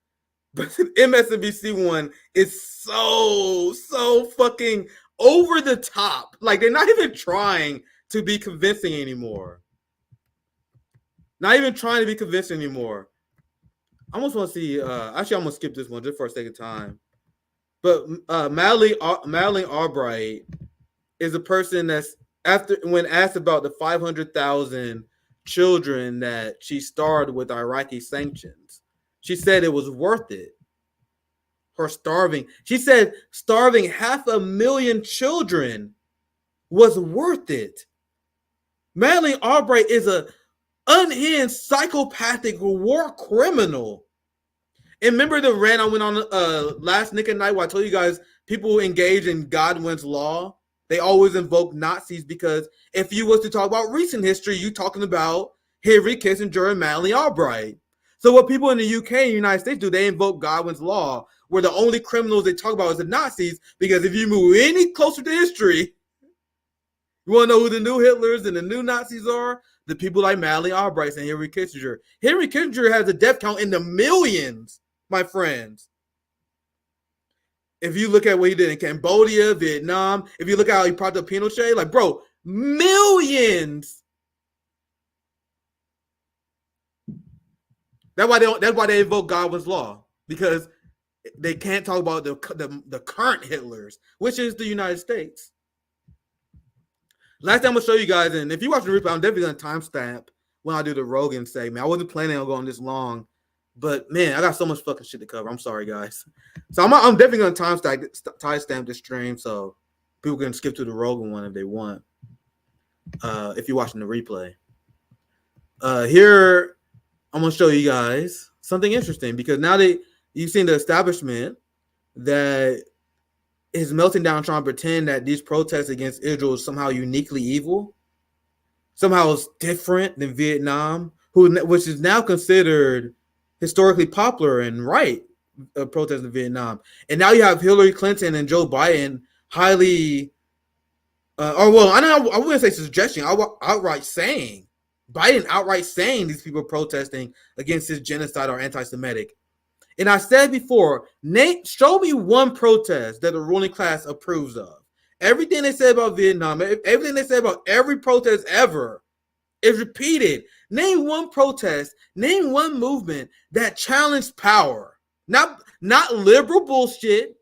But the MSNBC one is so fucking over the top. Like they're not even trying to be convincing anymore. Not even trying to be convincing anymore. I almost want to see. Actually, I'm gonna skip this one just for a sake of time. But Madeleine Albright is a person that's when asked about the 500,000 children that she starved with Iraqi sanctions, she said it was worth it. Her starving. She said starving 500,000 children was worth it. Madeleine Albright is a unhinged, psychopathic war criminal. And remember the rant I went on last Nick at Night where I told you guys people who engage in Godwin's law, they always invoke Nazis because if you was to talk about recent history, you talking about Henry Kissinger and Madeleine Albright. So what people in the UK and United States do, they invoke Godwin's law, where the only criminals they talk about is the Nazis, because if you move any closer to history, you want to know who the new Hitlers and the new Nazis are? The people like Madeleine Albright and Henry Kissinger. Henry Kissinger has a death count in the millions, my friends. If you look at what he did in Cambodia, Vietnam, if you look at how he propped up Pinochet, like, bro, millions. That's why they invoke Godwin's law, because they can't talk about the current Hitlers, which is the United States. Last thing I'm gonna show you guys, and if you watch the replay, I'm definitely gonna timestamp when I do the Rogan segment. I wasn't planning on going this long, but man, I got so much fucking shit to cover. I'm sorry, guys. So I'm definitely gonna timestamp this stream so people can skip to the Rogan one if they want. If you're watching the replay, here I'm gonna show you guys something interesting, because now that you've seen the establishment that is melting down, trying to pretend that these protests against Israel is somehow uniquely evil, somehow it's different than Vietnam, which is now considered historically popular and right, protests in Vietnam. And now you have Hillary Clinton and Joe Biden highly, I wouldn't say suggesting, outright saying, Biden outright saying these people protesting against this genocide are anti-Semitic. And I said before, Nate, show me one protest that the ruling class approves of. Everything they say about Vietnam, everything they say about every protest ever is repeated. Name one protest, name one movement that challenged power. Not liberal bullshit.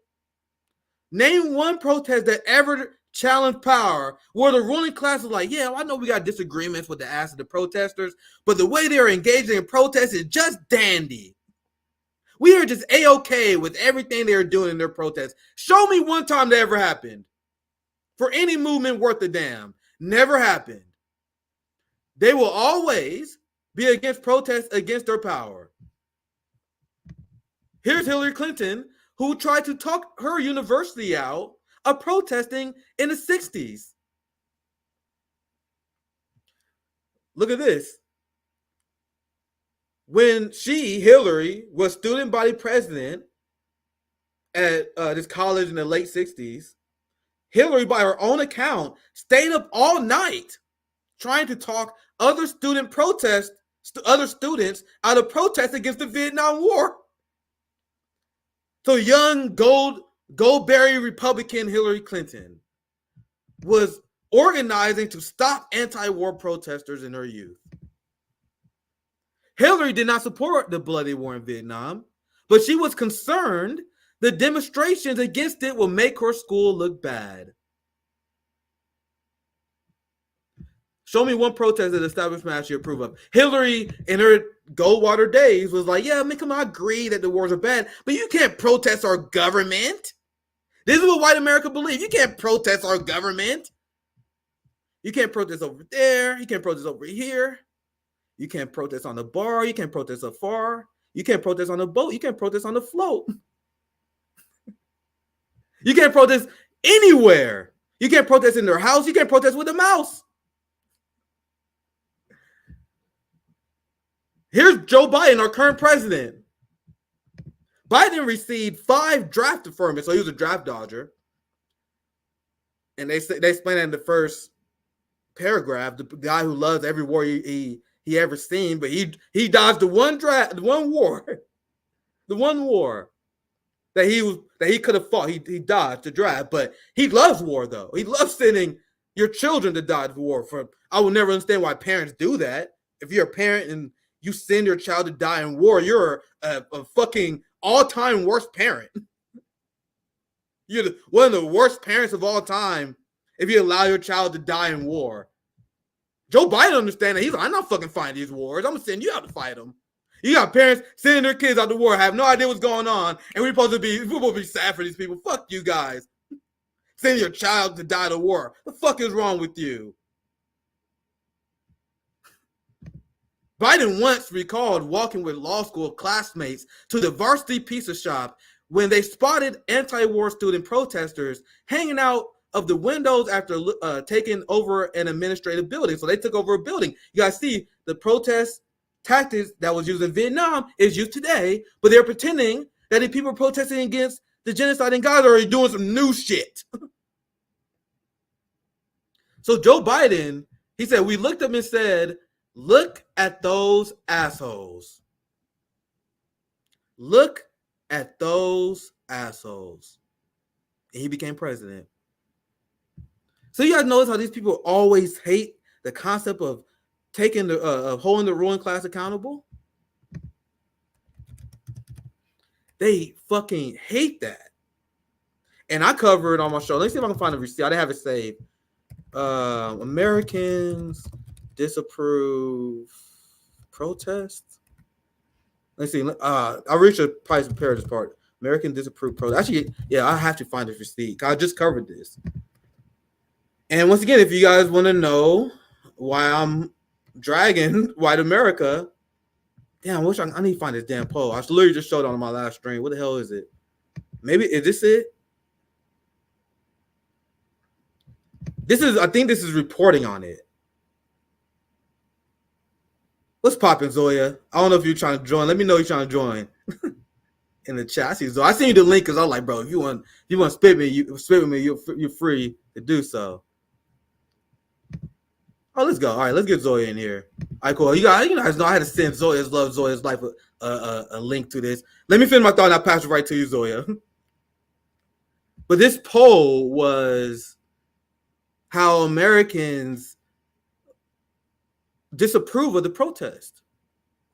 Name one protest that ever challenged power where the ruling class is like, yeah, well, I know we got disagreements with the ass of the protesters, but the way they're engaging in protests is just dandy. We are just A-okay with everything they're doing in their protests. Show me one time that ever happened. For any movement worth a damn. Never happened. They will always be against protests against their power. Here's Hillary Clinton, who tried to talk her university out of protesting in the 60s. Look at this. When Hillary, was student body president at this college in the late 60s, Hillary, by her own account, stayed up all night trying to talk other students out of protest against the Vietnam War. So young Goldberry Republican Hillary Clinton was organizing to stop anti-war protesters in her youth. Hillary did not support the bloody war in Vietnam, but she was concerned the demonstrations against it will make her school look bad. Show me one protest that the establishment actually approve of. Hillary, in her Goldwater days, was like, yeah, I agree that the wars are bad, but you can't protest our government. This is what white America believes. You can't protest our government. You can't protest over there. You can't protest over here. You can't protest on the bar. You can't protest afar. You can't protest on the boat. You can't protest on the float. You can't protest anywhere. You can't protest in their house. You can't protest with a mouse. Here's Joe Biden, our current president. Biden received 5 draft deferments, so he was a draft dodger. And they explain that in the first paragraph, the guy who loves every war he ever seen, but he dodged the one war that he could have fought. He dodged the draft, but he loves war though. He loves sending your children to dodge war. I will never understand why parents do that. If you're a parent and you send your child to die in war, you're a fucking all-time worst parent. You're one of the worst parents of all time if you allow your child to die in war. Joe Biden understands that. He's like, I'm not fucking fighting these wars. I'm going to send you out to fight them. You got parents sending their kids out to war, have no idea what's going on, and we're supposed to be sad for these people. Fuck you guys. Sending your child to die to war. The fuck is wrong with you? Biden once recalled walking with law school classmates to the varsity pizza shop when they spotted anti-war student protesters hanging out of the windows after taking over an administrative building. So they took over a building. You guys see the protests tactics that was used in Vietnam is used today, but they're pretending that the people protesting against the genocide in Gaza are doing some new shit. So Joe Biden, he said, we looked up and said, look at those assholes. Look at those assholes. And he became president. So you guys notice how these people always hate the concept of taking the holding the ruling class accountable? They fucking hate that. And I cover it on my show. Let's see if I can find a receipt. I didn't have it saved. Americans disapprove protests. Let's see. I reached a price prepare this part. American disapprove protest. Actually, yeah, I have to find this receipt. I just covered this. And once again, if you guys want to know why I'm dragging white America, damn, I wish I need to find this damn poll. I literally just showed it on my last stream. What the hell is it? Maybe is this it? I think this is reporting on it. What's popping, Zoya? I don't know if you're trying to join. Let me know you're trying to join in the chat. I see Zoya. I seen you the link because I'm like, bro, if you want to spit with me, you're free to do so. Oh, let's go. All right, let's get Zoya in here. All right, cool. You guys know I had to send Zoya's Love, Zoya's Life a link to this. Let me finish my thought and I'll pass it right to you, Zoya. But this poll was how Americans disapprove of the protest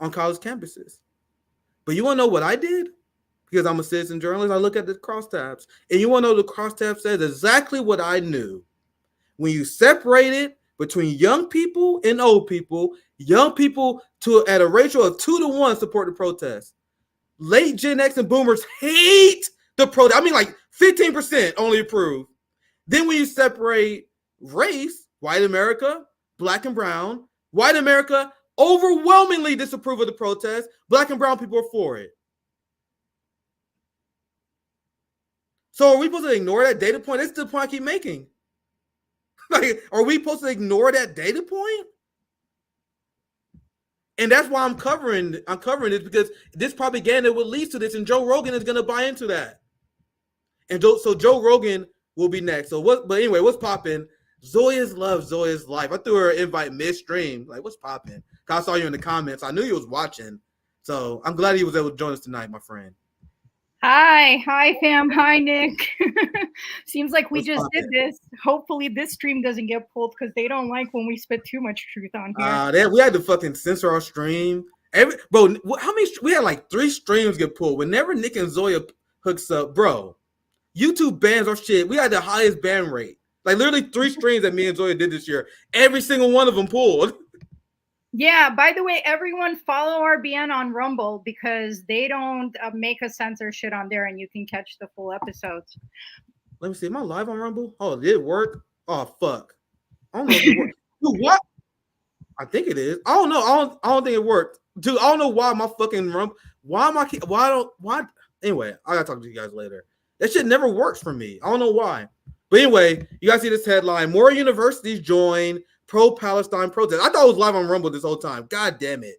on college campuses. But you want to know what I did? Because I'm a citizen journalist, I look at the crosstabs. And you want to know the crosstab says exactly what I knew. When you separate it between young people and old people, young people at a ratio of 2-to-1 support the protest. Late Gen X and boomers hate the protest. I mean, like 15% only approve. Then when you separate race, white America, black and brown, white America overwhelmingly disapprove of the protest. Black and brown people are for it. So are we supposed to ignore that data point? That's the point I keep making. Like, are we supposed to ignore that data point? And that's why I'm covering this, because this propaganda will lead to this, and Joe Rogan is going to buy into that. And so Joe Rogan will be next. But anyway, what's popping? Zoya's Love, Zoya's Life. I threw her an invite midstream. Like, what's popping? I saw you in the comments. I knew you was watching. So I'm glad he was able to join us tonight, my friend. Hi, fam. Hi, Nick. Seems like we just did this. Hopefully this stream doesn't get pulled because they don't like when we spit too much truth on here. We had to fucking censor our stream. Bro, how many? We had like 3 streams get pulled. Whenever Nick and Zoya hooks up, bro, YouTube bans our shit. We had the highest ban rate. Like literally 3 streams that me and Zoya did this year. Every single one of them pulled. Yeah, by the way, everyone follow RBN on Rumble because they don't make us censor shit on there and you can catch the full episodes. Let me see. Am I live on Rumble? Oh, did it work? Oh, fuck. I don't know if it worked. Dude, what? I think it is. I don't know. I don't think it worked. Dude, I don't know why my fucking Rumble. Anyway, I gotta talk to you guys later. That shit never works for me. I don't know why. But anyway, you guys see this headline. More universities join pro-Palestine protest. I thought it was live on Rumble this whole time. God damn it.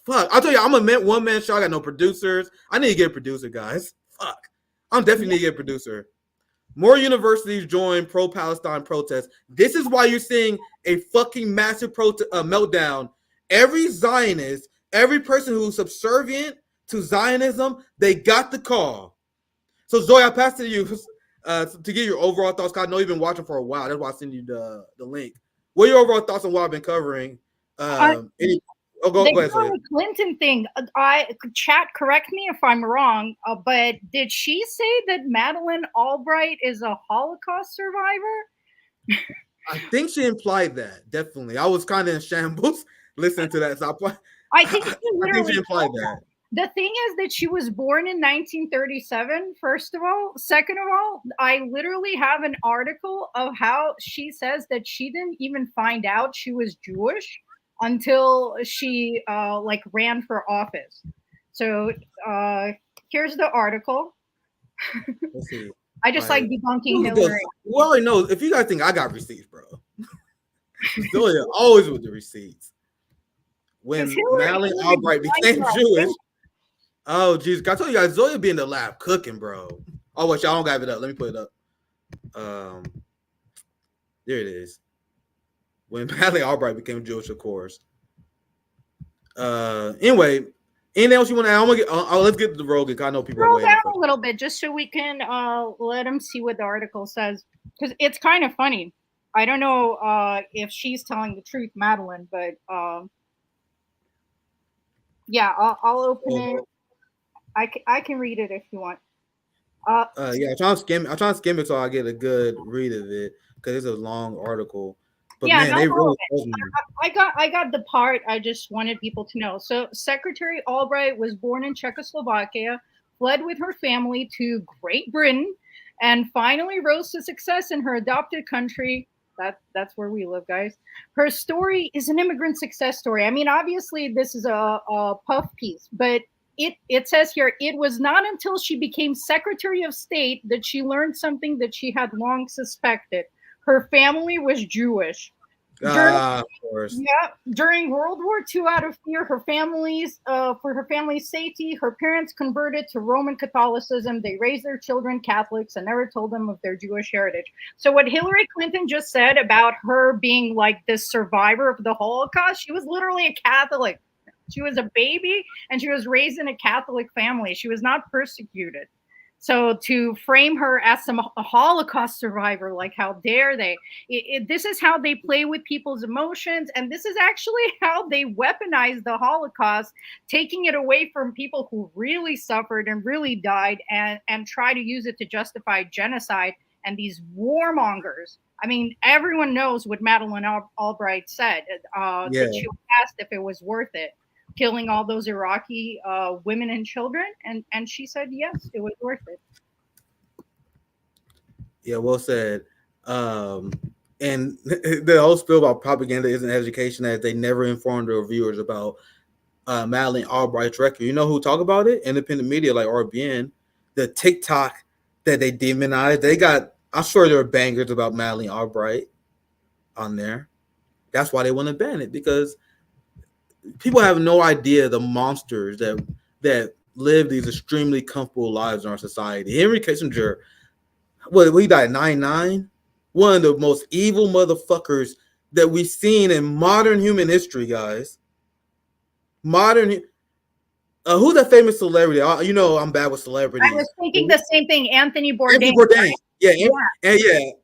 Fuck. I'll tell you, I'm a one-man show. I got no producers. I need to get a producer, guys. Fuck. I'm definitely need to get a producer. More universities join pro-Palestine protests. This is why you're seeing a fucking massive meltdown. Every Zionist, every person who's subservient to Zionism, they got the call. So Zoe, I pass it to you to get your overall thoughts. I know you've been watching for a while. That's why I sent you the link. What are your overall thoughts on what I've been covering? Go ahead. The Clinton thing. Chat, correct me if I'm wrong, but did she say that Madeleine Albright is a Holocaust survivor? I think she implied that. Definitely. I was kind of in shambles listening to that. So I think she implied that. The thing is that she was born in 1937, first of all. Second of all, I literally have an article of how she says that she didn't even find out she was Jewish until she ran for office. So here's the article. Let's see. I just like debunking Hillary. Well, I know if you guys think I got receipts, bro. Zoya always with the receipts. when Hillary Madeleine even Albright became liked that Jewish. thing. Oh, jeez. I told you guys, Zoya be in the lab cooking, bro. Oh, wait, y'all don't got it up. Let me put it up. There it is. When Madeleine Albright became Jewish, of course. Anyway, anything else you want to add? I'm gonna get, let's get to the Rogan, because I know people are Scroll waiting. down a little bit just so we can let them see what the article says, because it's kind of funny. I don't know if she's telling the truth, Madeline, but yeah, I'll open it. I can read it if you want. Yeah, I'm trying to skim it so I get a good read of it, because it's a long article. But yeah, man, they really I got the part I just wanted people to know. So Secretary Albright was born in Czechoslovakia, fled with her family to Great Britain, and finally rose to success in her adopted country. That's where we live, guys. Her story is an immigrant success story. I mean, obviously this is a puff piece, but it says here, it was not until she became Secretary of State that she learned something that she had long suspected. Her family was Jewish. of course. Yeah, during World War II, out of fear for her family's safety, her parents converted to Roman Catholicism. They raised their children Catholics and never told them of their Jewish heritage. So what Hillary Clinton just said about her being like this survivor of the Holocaust, she was literally a Catholic. She was a baby and she was raised in a Catholic family. She was not persecuted. So to frame her as a Holocaust survivor, like how dare they? This is how they play with people's emotions, and this is actually how they weaponize the Holocaust, taking it away from people who really suffered and really died, and try to use it to justify genocide and these warmongers. I mean, everyone knows what Madeleine Albright said, that she was asked if it was worth it, killing all those Iraqi women and children, and she said yes, it was worth it. Yeah, well said. And the whole spiel about propaganda isn't education, as they never informed their viewers about Madeleine Albright's record. You know who talk about it? Independent media like RBN. The TikTok that they demonized. They got, I'm sure there are bangers about Madeleine Albright on there. That's why they want to ban it, because people have no idea the monsters that live these extremely comfortable lives in our society. Henry Kissinger, he died at 99. One of the most evil motherfuckers that we've seen in modern human history, guys. Who's that famous celebrity? You know, I'm bad with celebrities. I was thinking the same thing. Anthony Bourdain. Anthony Bourdain. Yeah.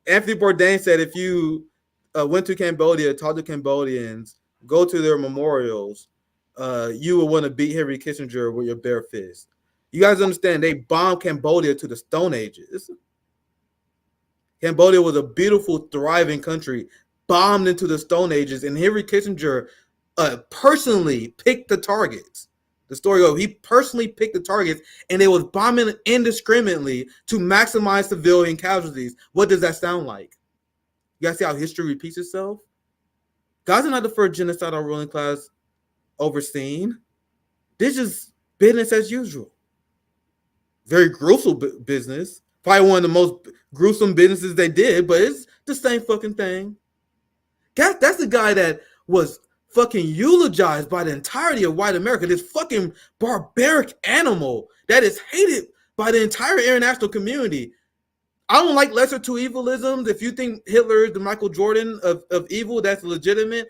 Anthony Bourdain said if you went to Cambodia, talked to Cambodians, go to their memorials, you would want to beat Henry Kissinger with your bare fist. You guys understand, they bombed Cambodia to the Stone Ages. Cambodia was a beautiful, thriving country, bombed into the Stone Ages, and Henry Kissinger personally picked the targets. The story goes, he personally picked the targets, and they was bombing indiscriminately to maximize civilian casualties. What does that sound like? You guys see how history repeats itself? Guys are not the first genocide our ruling class overseen. This is business as usual. Very gruesome business. Probably one of the most gruesome businesses they did, but it's the same fucking thing. That's the guy that was fucking eulogized by the entirety of white America. This fucking barbaric animal that is hated by the entire international community. I don't like lesser two evilisms. If you think Hitler is the Michael Jordan of evil, that's legitimate.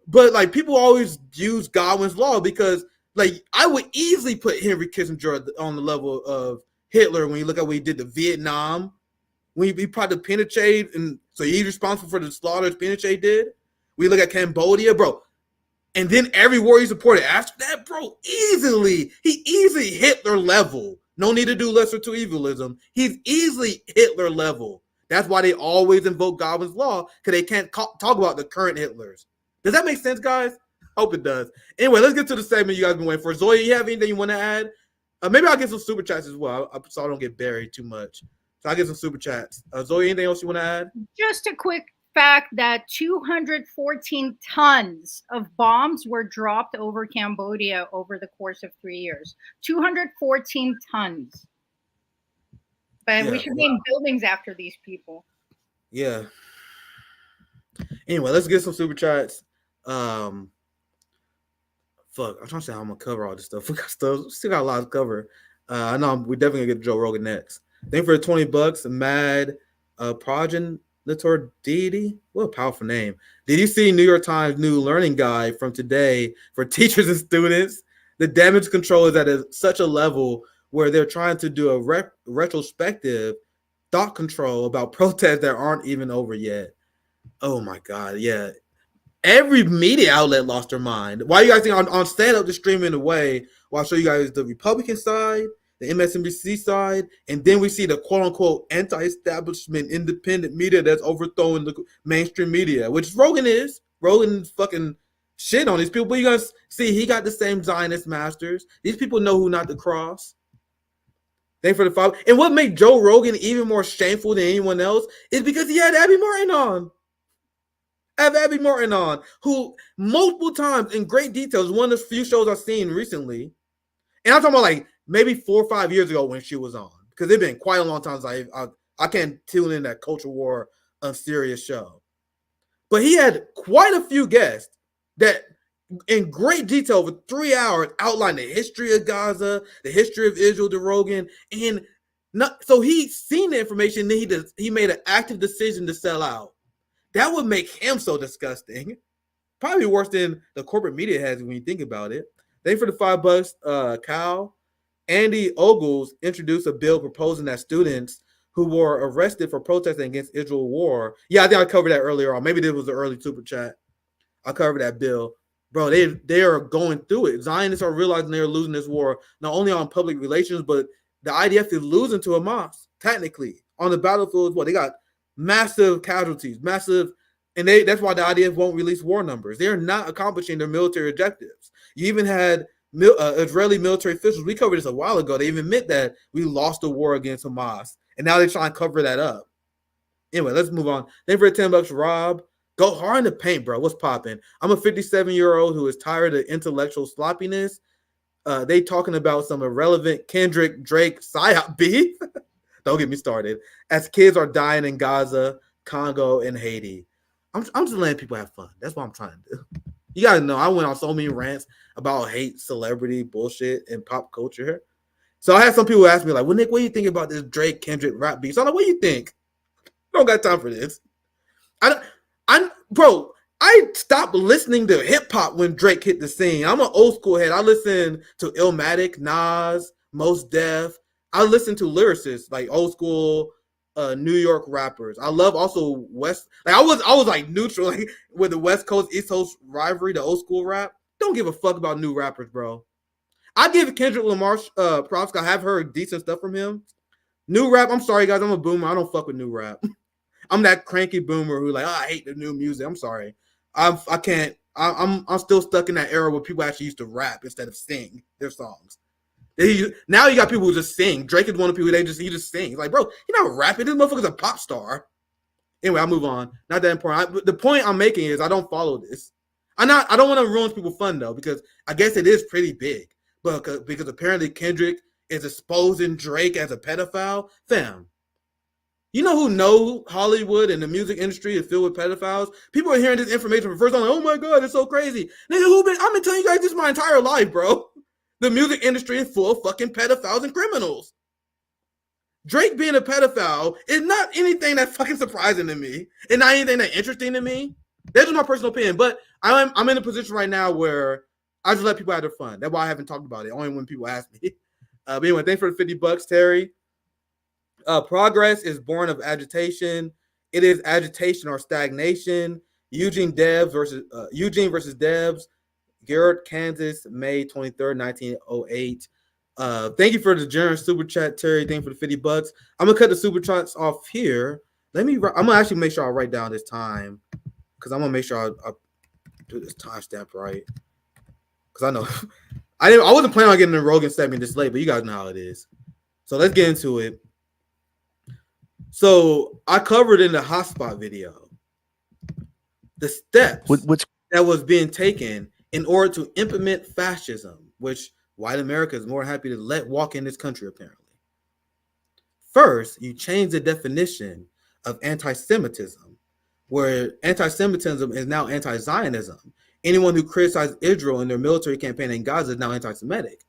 But like, people always use Godwin's law, because like, I would easily put Henry Kissinger on the level of Hitler when you look at what he did to Vietnam, when he brought the Pinochet, and so he's responsible for the slaughters Pinochet did. We look at Cambodia, bro, and then every war he supported after that, bro, he easily Hitler level. No need to do lesser two evilism. He's easily Hitler level. That's why they always invoke Godwin's law, because they can't talk about the current Hitlers. Does that make sense, guys? Hope it does. Anyway, let's get to the segment you guys been waiting for. Zoya, you have anything you want to add? Maybe I'll get some super chats as well, so I don't get buried too much. So I'll get some super chats. Zoya, anything else you want to add? Just a quick fact that 214 tons of bombs were dropped over Cambodia over the course of 3 years. 214 tons. But we should name buildings after these people. Yeah. Anyway, let's get some super chats. fuck, I'm trying to say how I'm gonna cover all this stuff. We got still got a lot to cover. I know we're definitely gonna get to Joe Rogan next. Thank you for the $20. Mad Progenitor Deity. What a powerful name. Did you see New York Times new learning guide from today for teachers and students? The damage control is at such a level where they're trying to do a retrospective thought control about protests that aren't even over yet. Oh my God, yeah. Every media outlet lost their mind. Why you guys think on stand up, they're streaming away? Well, I'll show you guys the Republican side, the MSNBC side, and then we see the quote unquote anti-establishment independent media that's overthrowing the mainstream media, which Rogan is. Rogan fucking shit on these people. But you guys see, he got the same Zionist masters. These people know who not to cross. Thank for the follow. And what made Joe Rogan even more shameful than anyone else is because he had Abby Martin on. Abby Martin on, who multiple times in great detail is one of the few shows I've seen recently. And I'm talking about like maybe 4 or 5 years ago when she was on, because it's been quite a long time since I can't tune in that culture war unserious show. But he had quite a few guests that in great detail for 3 hours outlined the history of Gaza, the history of Israel to Rogan, and so he's seen the information, then he made an active decision to sell out. That would make him so disgusting. Probably worse than the corporate media has when you think about it. Thanks for the $5, Kyle. Andy Ogles introduced a bill proposing that students who were arrested for protesting against Israel war. Yeah, I think I covered that earlier on. Maybe this was the early super chat. I covered that bill. Bro, they are going through it. Zionists are realizing they're losing this war, not only on public relations, but the IDF is losing to Hamas, technically. On the battlefield, they got massive casualties, and that's why the IDF won't release war numbers. They're not accomplishing their military objectives. You even had Israeli military officials, we covered this a while ago, they even admit that we lost the war against Hamas, and now they're trying to cover that up. Anyway, let's move on. Thank you for the $10, Rob. Go hard in the paint, bro. What's popping? I'm a 57-year-old who is tired of intellectual sloppiness. They talking about some irrelevant Kendrick Drake psyop beef. Don't get me started. As kids are dying in Gaza, Congo, and Haiti. I'm just letting people have fun. That's what I'm trying to do. You guys know I went on so many rants about hate, celebrity, bullshit, and pop culture. So I had some people ask me, like, well, Nick, what do you think about this Drake Kendrick rap beef? So I'm like, what do you think? I don't got time for this. I stopped listening to hip hop when Drake hit the scene. I'm an old school head. I listen to Illmatic, Nas, Mos Def. I listen to lyricists, like old school New York rappers. I love also West. Like I was like neutral, like with the West Coast East Coast rivalry, the old school rap. Don't give a fuck about new rappers, bro. I give Kendrick Lamar props. I have heard decent stuff from him. New rap, I'm sorry guys, I'm a boomer. I don't fuck with new rap. I'm that cranky boomer who like, I hate the new music. I'm sorry. I can't. I'm still stuck in that era where people actually used to rap instead of sing their songs. Now you got people who just sing. Drake is one of the people he just sings. Like, bro, he's not rapping. This motherfucker's a pop star. Anyway, I'll move on. Not that important. The point I'm making is I don't follow this. I don't want to ruin people's fun though, because I guess it is pretty big. But because apparently Kendrick is exposing Drake as a pedophile, fam. You know who know Hollywood and the music industry is filled with pedophiles? People are hearing this information for the first time, like, oh my God, it's so crazy. Nigga, I've been telling you guys this my entire life, bro. The music industry is full of fucking pedophiles and criminals. Drake being a pedophile is not anything that's fucking surprising to me, and not anything that's interesting to me. That's just my personal opinion. But I'm in a position right now where I just let people have their fun. That's why I haven't talked about it, only when people ask me. But anyway, thanks for the $50, Terry. Progress is born of agitation. It is agitation or stagnation. Eugene versus Debs. Garrett, Kansas, May 23rd, 1908. Thank you for the generous super chat, Terry. Thank you for the $50. I'm gonna cut the super chats off here. I'm gonna actually make sure I write down this time, because I'm gonna make sure I do this timestamp right. Because I know I wasn't planning on getting the Rogan segment this late, but you guys know how it is. So let's get into it. So I covered in the Hotspot video the steps that was being taken in order to implement fascism, which white America is more happy to let walk in this country, apparently. First, you change the definition of anti-Semitism, where anti-Semitism is now anti-Zionism. anyone who criticizes Israel in their military campaign in Gaza is now anti-Semitic.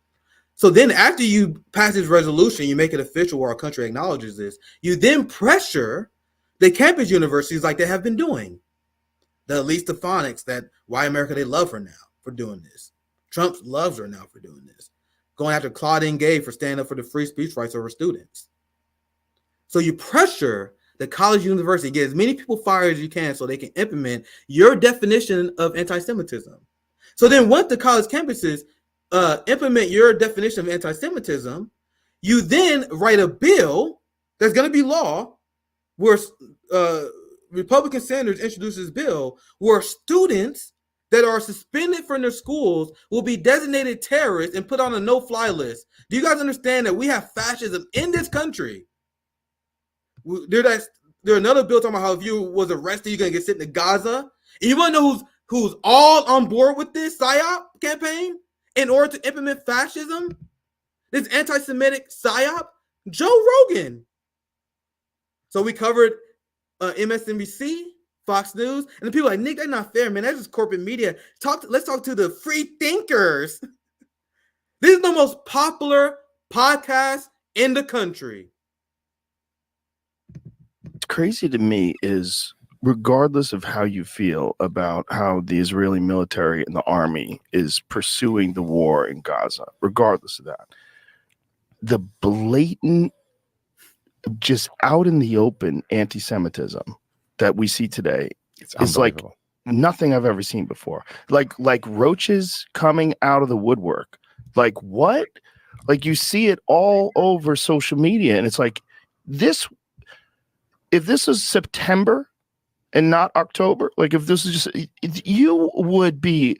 So then after you pass this resolution, you make it official where our country acknowledges this, you then pressure the campus universities like they have been doing. The Elise Stefanik's, that Why America, they love her now for doing this. Trump loves her now for doing this. Going after Claudine Gay for standing up for the free speech rights of her students. So you pressure the college university, get as many people fired as you can so they can implement your definition of anti-Semitism. So then once the college campuses implement your definition of anti-Semitism, you then write a bill that's going to be law where Republican senators introduce this bill where students that are suspended from their schools will be designated terrorists and put on a no-fly list. Do you guys understand that we have fascism in this country? There's another bill talking about how if you was arrested, you're going to get sent to Gaza. And you want to know who's all on board with this PSYOP campaign in order to implement fascism? This anti-Semitic PSYOP? Joe Rogan. So we covered MSNBC, Fox News, and the people are like, Nick, that's not fair, man. That's just corporate media. Let's talk to the free thinkers. This is the most popular podcast in the country. What's crazy to me is, regardless of how you feel about how the Israeli military and the army is pursuing the war in Gaza, regardless of that, the blatant, just out in the open anti-Semitism that we see today is like nothing I've ever seen before. Like roaches coming out of the woodwork. Like what? Like you see it all over social media, and it's like this. If this is September and not October, like if this is just, you would be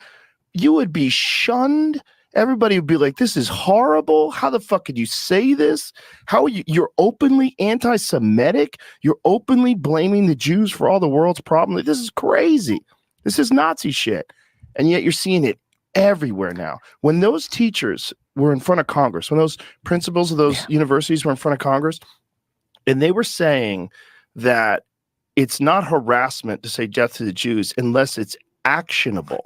shunned. Everybody would be like, this is horrible. How the fuck could you say this? How are you? You're openly anti-Semitic. You're openly blaming the Jews for all the world's problems. This is crazy. This is Nazi shit. And yet you're seeing it everywhere now. When those teachers were in front of Congress, when those principals of those universities were in front of Congress, and they were saying that it's not harassment to say death to the Jews unless it's actionable.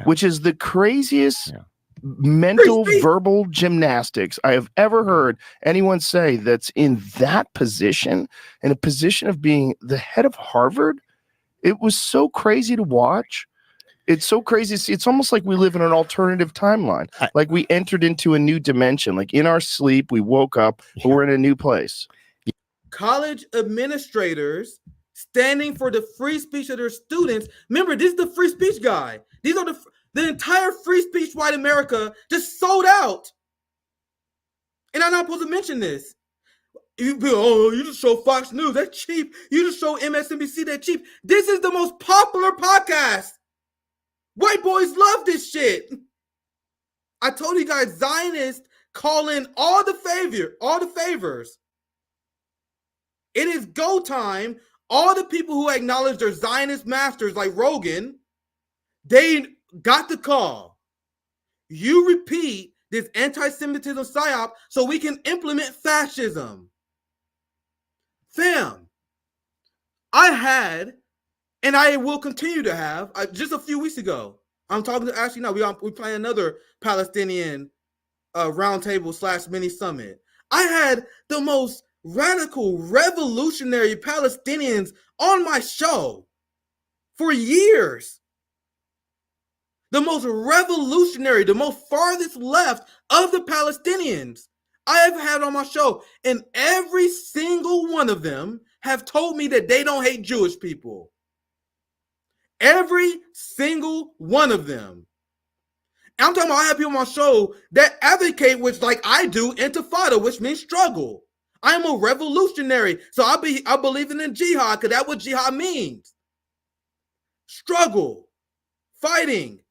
Which is the craziest mental verbal gymnastics I have ever heard anyone say that's in that position, in a position of being the head of Harvard. It was so crazy to watch. It's so crazy to see. It's almost like we live in an alternative timeline. Like we entered into a new dimension. Like in our sleep, we woke up, but we're in a new place. College administrators standing for the free speech of their students. Remember, this is the free speech guy. These are the entire free speech white America just sold out. And I'm not supposed to mention this. You just show Fox News, that's cheap. You just show MSNBC, that's cheap. This is the most popular podcast. White boys love this shit. I told you guys, Zionists call in all the favors. It is go time. All the people who acknowledge their Zionist masters like Rogan, they got the call. You repeat this anti-Semitism psyop so we can implement fascism. Fam, I had, and I will continue to have, just a few weeks ago, I'm talking to, actually, no, we plan another Palestinian roundtable / mini summit. I had the most radical, revolutionary Palestinians on my show for years. The most revolutionary, the most farthest left of the Palestinians I have had on my show. And every single one of them have told me that they don't hate Jewish people. Every single one of them. I'm talking about I have people on my show that advocate, which like I do, intifada, which means struggle. I'm a revolutionary. So I believe in the jihad because that's what jihad means. Struggle. Fighting.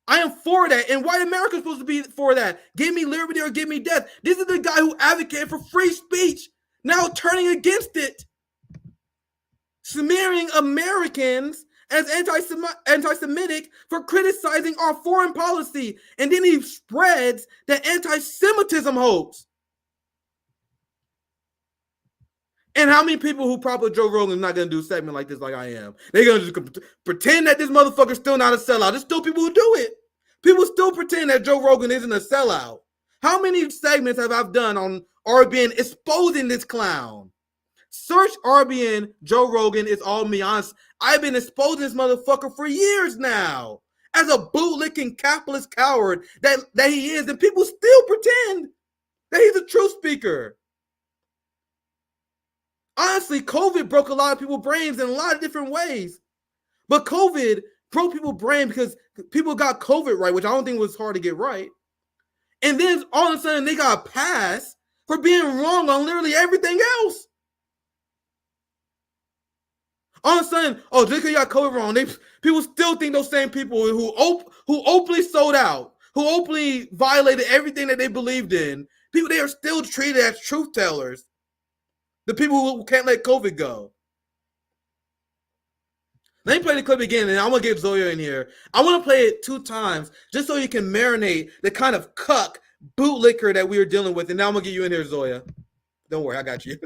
I am for that. And white America is supposed to be for that. Give me liberty or give me death. This is the guy who advocated for free speech, now turning against it. Smearing Americans as anti-Semitic for criticizing our foreign policy. And then he spreads the anti-Semitism hoax. And how many people who prop up Joe Rogan is not going to do a segment like this like I am? They're going to just pretend that this motherfucker's still not a sellout. There's still people who do it. People still pretend that Joe Rogan isn't a sellout. How many segments have I done on RBN exposing this clown? Search RBN Joe Rogan. It's all me. Honest. I've been exposing this motherfucker for years now as a bootlicking capitalist coward that he is. And people still pretend that he's a truth speaker. Honestly, COVID broke a lot of people's brains in a lot of different ways. But COVID broke people's brain because people got COVID right, which I don't think was hard to get right. And then all of a sudden they got a pass for being wrong on literally everything else. All of a sudden, oh, just because you got COVID wrong, people still think those same people who openly sold out, who openly violated everything that they believed in, people, they are still treated as truth tellers. The people who can't let COVID go. Let me play the clip again, and I'm going to get Zoya in here. I want to play it 2 times just so you can marinate the kind of cuck bootlicker that we are dealing with. And now I'm going to get you in here, Zoya. Don't worry, I got you.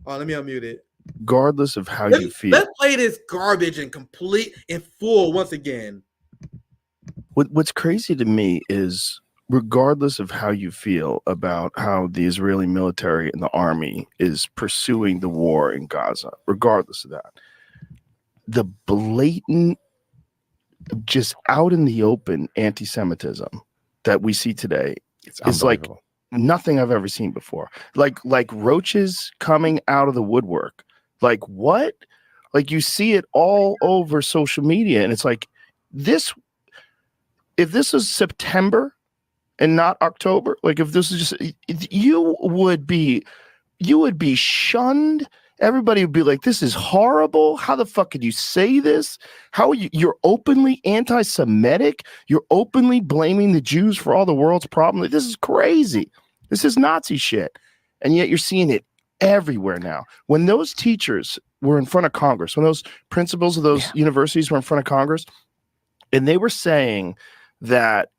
Oh, let me unmute it. Regardless of how you feel. Let's play this garbage and complete and full once again. What's crazy to me is, regardless of how you feel about how the Israeli military and the army is pursuing the war in Gaza, regardless of that, the blatant, just out in the open anti-Semitism that we see today is like nothing I've ever seen before. Like roaches coming out of the woodwork. Like what? Like you see it all over social media, and it's like this. If this was September and not October, like if this is just, you would be shunned. Everybody would be like, this is horrible. How the fuck could you say this? How are you're openly anti-Semitic. You're openly blaming the Jews for all the world's problems. This is crazy. This is Nazi shit. And yet you're seeing it everywhere now. When those teachers were in front of Congress, when those principals of those universities were in front of Congress, and they were saying that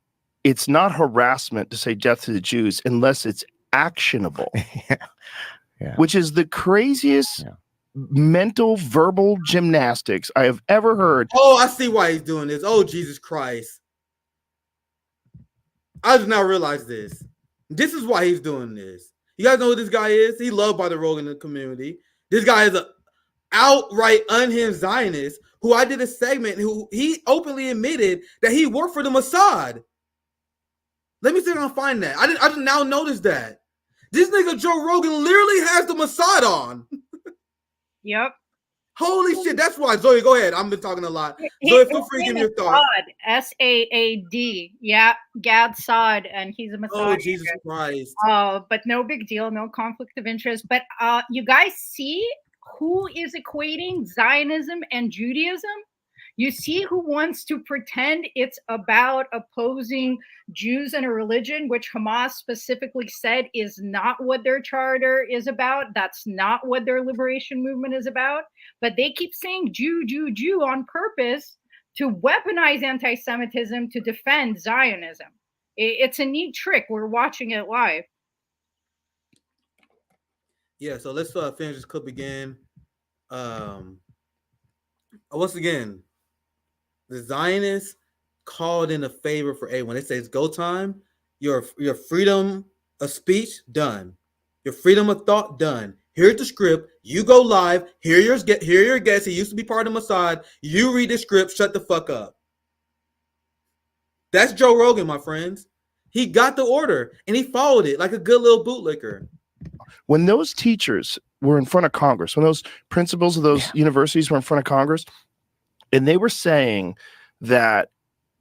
it's not harassment to say death to the Jews unless it's actionable, which is the craziest mental verbal gymnastics I have ever heard. Oh, I see why he's doing this. Oh, Jesus Christ. I did not realize this. This is why he's doing this. You guys know who this guy is? He's loved by the Rogan community. This guy is an outright unhinged Zionist who I did a segment who he openly admitted that he worked for the Mossad. Let me see if I can find that. I just now noticed that. This nigga Joe Rogan literally has the Mossad on. Yep. Holy shit, that's why. Zoe, go ahead. I've been talking a lot. Zoe, feel free to give me your thoughts. S-A-A-D. Yeah, Gad Saad, and he's a Mossad. Oh, Jesus Christ. But no big deal, no conflict of interest. But you guys see who is equating Zionism and Judaism? You see who wants to pretend it's about opposing Jews and a religion, which Hamas specifically said is not what their charter is about. That's not what their liberation movement is about. But they keep saying Jew, Jew, Jew on purpose to weaponize anti-Semitism to defend Zionism. It's a neat trick. We're watching it live. Yeah, so let's finish this clip again. Once again, the Zionists called in a favor for everyone. They say it's go time. Your freedom of speech, done. Your freedom of thought, done. Here's the script. You go live. Here are your guests. He used to be part of Mossad. You read the script. Shut the fuck up. That's Joe Rogan, my friends. He got the order and he followed it like a good little bootlicker. When those teachers were in front of Congress, when those principals of those universities were in front of Congress, and they were saying that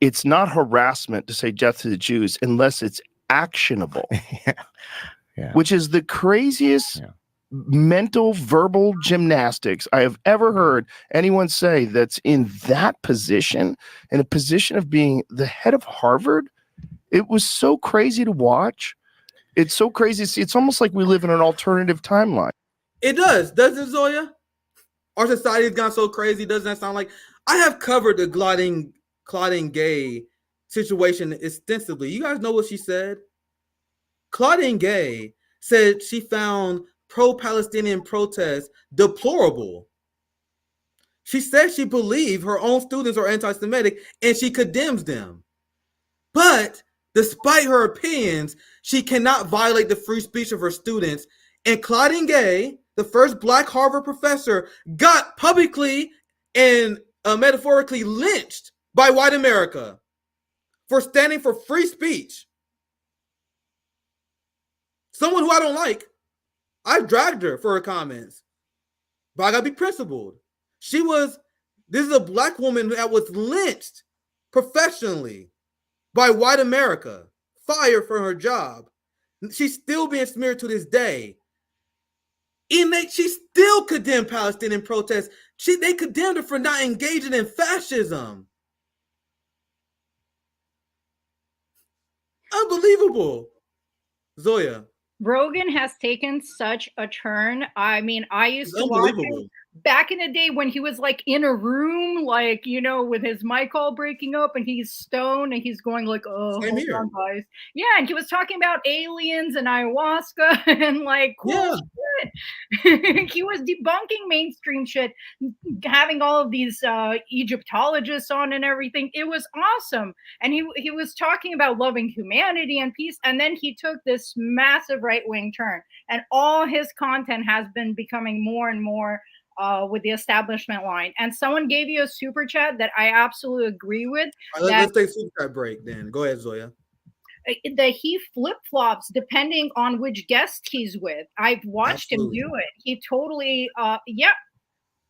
it's not harassment to say death to the Jews unless it's actionable, which is the craziest mental verbal gymnastics I have ever heard anyone say that's in that position, in a position of being the head of Harvard. It was so crazy to watch. It's so crazy to see. It's almost like we live in an alternative timeline. It does, doesn't it, Zoya? Our society has gone so crazy. Doesn't that sound like? I have covered the Claudine Gay situation extensively. You guys know what she said? Claudine Gay said she found pro-Palestinian protests deplorable. She said she believed her own students are anti-Semitic and she condemns them. But despite her opinions, she cannot violate the free speech of her students. And Claudine Gay, the first Black Harvard professor, got publicly and metaphorically lynched by white America for standing for free speech. Someone who I don't like, I dragged her for her comments, but I gotta be principled. This is a Black woman that was lynched professionally by white America, fired from her job. She's still being smeared to this day. She still condemned Palestinian protests. They condemned her for not engaging in fascism. Unbelievable. Zoya. Rogan has taken such a turn. I mean, I used to watch him back in the day when he was like in a room, like, you know, with his mic all breaking up and he's stoned and he's going like, oh, hold on, guys. Yeah, and he was talking about aliens and ayahuasca and like cool shit. He was debunking mainstream shit, having all of these Egyptologists on and everything. It was awesome. And he was talking about loving humanity and peace. And then he took this massive right-wing turn. And all his content has been becoming more and more with the establishment line. And someone gave you a super chat that I absolutely agree with. All right, let's take a super chat break then. Go ahead, Zoya. That he flip-flops depending on which guest he's with. I've watched him do it. He totally,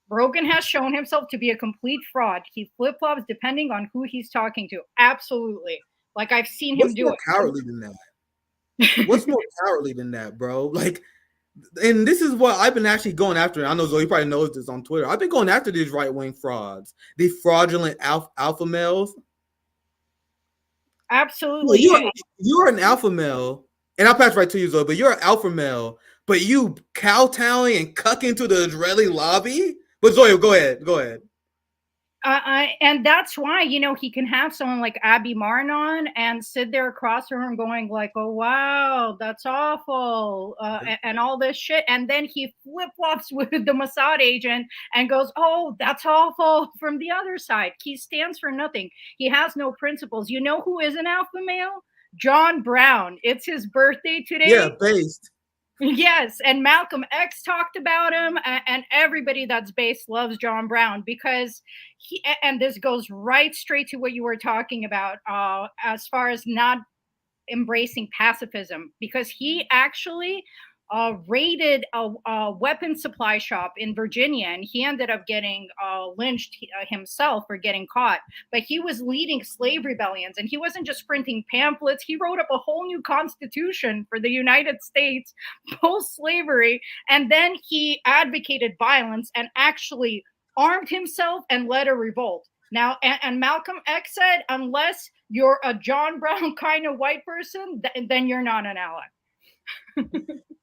Rogan has shown himself to be a complete fraud. He flip-flops depending on who he's talking to. Absolutely. Like I've seen him do it. What's more cowardly than that? What's more cowardly than that, bro? Like, and this is what I've been actually going after. I know Zoe probably knows this on Twitter. I've been going after these right-wing frauds, these fraudulent alpha males. Absolutely. You're an alpha male, and I'll pass right to you, Zoe, but you're an alpha male, but you kowtowing and cucking to the Israeli lobby? But Zoe, go ahead. And that's why, you know, he can have someone like Abby Marnon and sit there across from him going like, oh, wow, that's awful, and all this shit. And then he flip-flops with the Mossad agent and goes, oh, that's awful from the other side. He stands for nothing. He has no principles. You know who is an alpha male? John Brown. It's his birthday today. Yeah, based. Yes, and Malcolm X talked about him, and everybody that's based loves John Brown because and this goes right straight to what you were talking about as far as not embracing pacifism, because he actually raided a weapons supply shop in Virginia, and he ended up getting lynched himself for getting caught. But he was leading slave rebellions, and he wasn't just printing pamphlets. He wrote up a whole new constitution for the United States post-slavery, and then he advocated violence and actually armed himself and led a revolt. Now, and Malcolm X said, unless you're a John Brown kind of white person, then you're not an ally.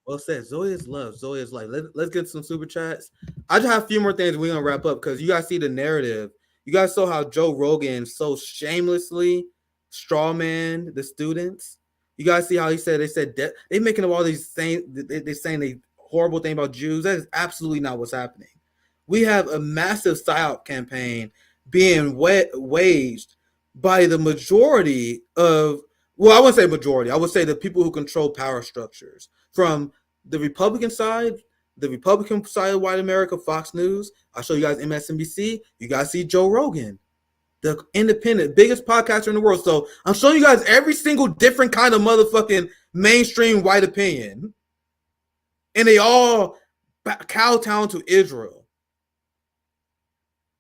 Well said. Zoe is love. Zoe is life. Let's get some super chats. I just have a few more things we're gonna wrap up because you guys see the narrative. You guys saw how Joe Rogan so shamelessly strawman the students. You guys see how they said they making up all these they're saying they horrible thing about Jews. That is absolutely not what's happening. We have a massive psyop campaign being waged by the majority of, well, I wouldn't say majority. I would say the people who control power structures. From the Republican side of white America, Fox News. I'll show you guys MSNBC. You guys see Joe Rogan, the independent, biggest podcaster in the world. So I'm showing you guys every single different kind of motherfucking mainstream white opinion. And they all kowtow to Israel.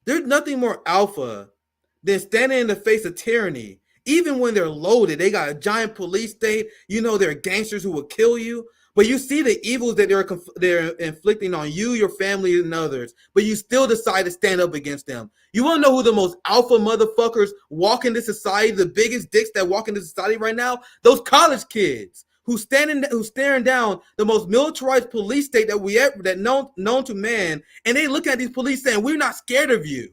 There's nothing more alpha than standing in the face of tyranny. Even when they're loaded, they got a giant police state. You know, they're gangsters who will kill you. But you see the evils that they're inflicting on you, your family, and others. But you still decide to stand up against them. You want to know who the most alpha motherfuckers walk into society, the biggest dicks that walk into society right now? Those college kids who's staring down the most militarized police state that known to man. And they look at these police saying, "We're not scared of you."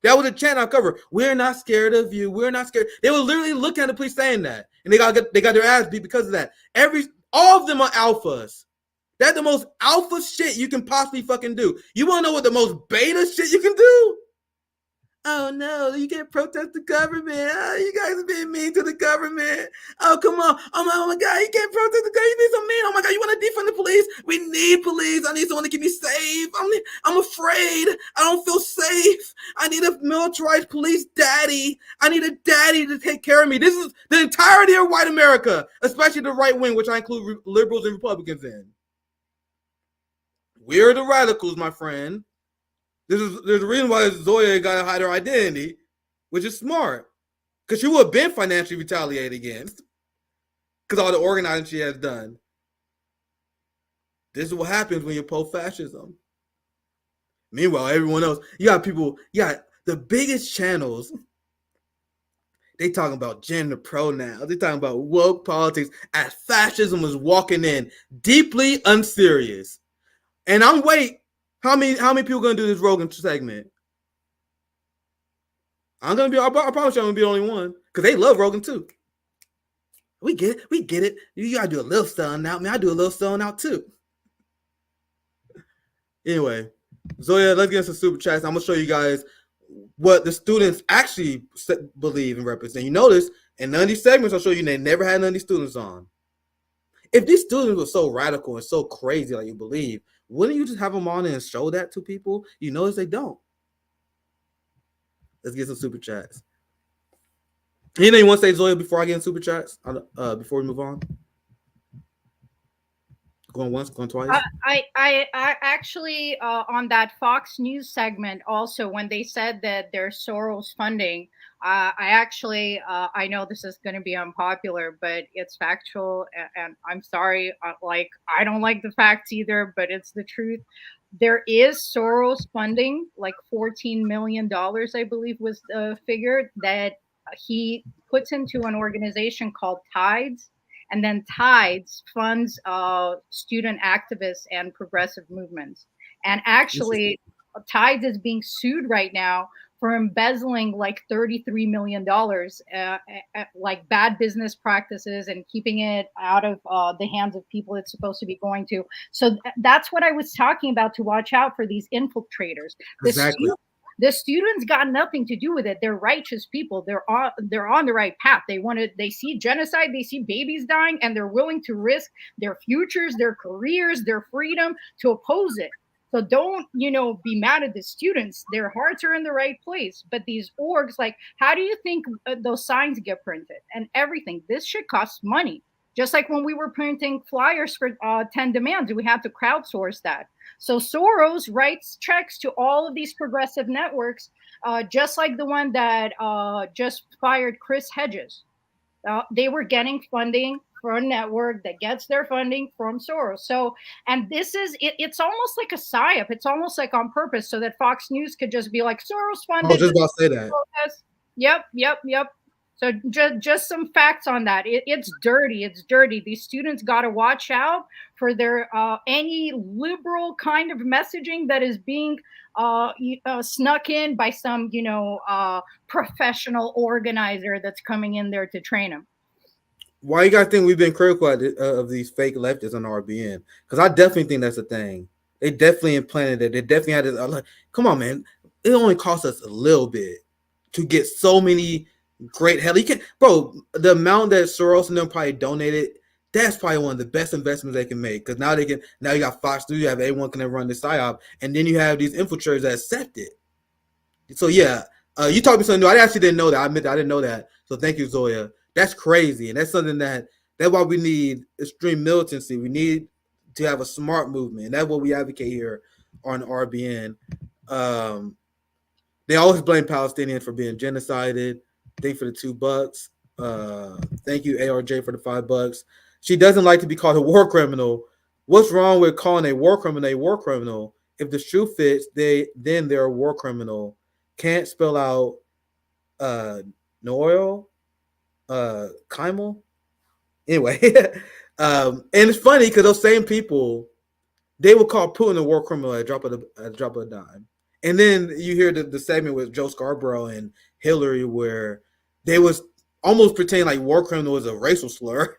That was a chant on cover. "We're not scared of you. We're not scared." They would literally look at the police saying that, and they got their ass beat because of that. All of them are alphas. That's the most alpha shit you can possibly fucking do. You want to know what the most beta shit you can do? Oh no, you can't protest the government. Oh, you guys are being mean to the government. Oh, come on. Oh my God, you can't protest the government. You be so mean. Oh my God, you want to defund the police? We need police. I need someone to keep me safe. I'm afraid. I don't feel safe. I need a militarized police daddy. I need a daddy to take care of me. This is the entirety of white America, especially the right wing, which I include liberals and Republicans in. We're the radicals, my friend. There's a reason why Zoya got to hide her identity, which is smart. Because she would have been financially retaliated against. Because all the organizing she has done. This is what happens when you oppose fascism. Meanwhile, everyone else, you got the biggest channels. They talking about gender pronouns. They talking about woke politics as fascism was walking in, deeply unserious. And I'm waiting. How many people gonna do this Rogan segment? I promise you I'm gonna be the only one. Because they love Rogan too. We get it. You gotta do a little selling out. Man, I do a little selling out too. Anyway, Zoya, let's get into super chats. I'm gonna show you guys what the students actually believe and represent. You notice in none of these segments I'll show you they never had none of these students on. If these students were so radical and so crazy like you believe, wouldn't you just have them on and show that to people? You notice they don't. Let's get some super chats. Anything you want to say, Zoya, before I get in super chats? Before we move on? Going once, going twice? I actually, on that Fox News segment, also, when they said that there's Soros funding, I know this is going to be unpopular, but it's factual, and I'm sorry, I don't like the facts either, but it's the truth. There is Soros funding, like $14 million, I believe was the figure, that he puts into an organization called Tides. And then Tides funds student activists and progressive movements. And actually, Tides is being sued right now for embezzling like $33 million, like bad business practices and keeping it out of the hands of people it's supposed to be going to. So that's what I was talking about, to watch out for these infiltrators. Exactly. The students got nothing to do with it. They're righteous people. They're on the right path. They see genocide, they see babies dying, and they're willing to risk their futures, their careers, their freedom to oppose it. So don't, be mad at the students. Their hearts are in the right place. But these orgs, like, how do you think those signs get printed and everything? This shit costs money. Just like when we were printing flyers for 10 demands, we had to crowdsource that. So Soros writes checks to all of these progressive networks, just like the one that just fired Chris Hedges. They were getting funding for a network that gets their funding from Soros. So, and this is, it's almost like a psyop. It's almost like on purpose so that Fox News could just be like, Soros funded. I was just about to say that. Yep. So just some facts on that. It's dirty. It's dirty. These students got to watch out for their any liberal kind of messaging that is being snuck in by some professional organizer that's coming in there to train them. Why you guys think we've been critical of these fake leftists on RBN? Because I definitely think that's a thing. They definitely implanted it. They definitely had it. Come on, man. It only cost us a little bit to get so many great hell. You can, bro. The amount that Soros and them probably donated, that's probably one of the best investments they can make. Because now you got Fox News, you have everyone can run the psyop, and then you have these infiltrators that accept it. So yeah, you taught me something new. I actually didn't know that. I admit I didn't know that. So thank you, Zoya. That's crazy, and that's something that's why we need extreme militancy. We need to have a smart movement, and that's what we advocate here on RBN. They always blame Palestinians for being genocided. Thank you for the $2. Thank you, ARJ, for the $5. She doesn't like to be called a war criminal. What's wrong with calling a war criminal a war criminal? If the shoe fits, then they're a war criminal. Can't spell out Noel. Keimel. Anyway, and it's funny because those same people, they will call Putin a war criminal at a drop of a dime. And then you hear the segment with Joe Scarborough and Hillary where they was almost pretending like war criminal was a racial slur.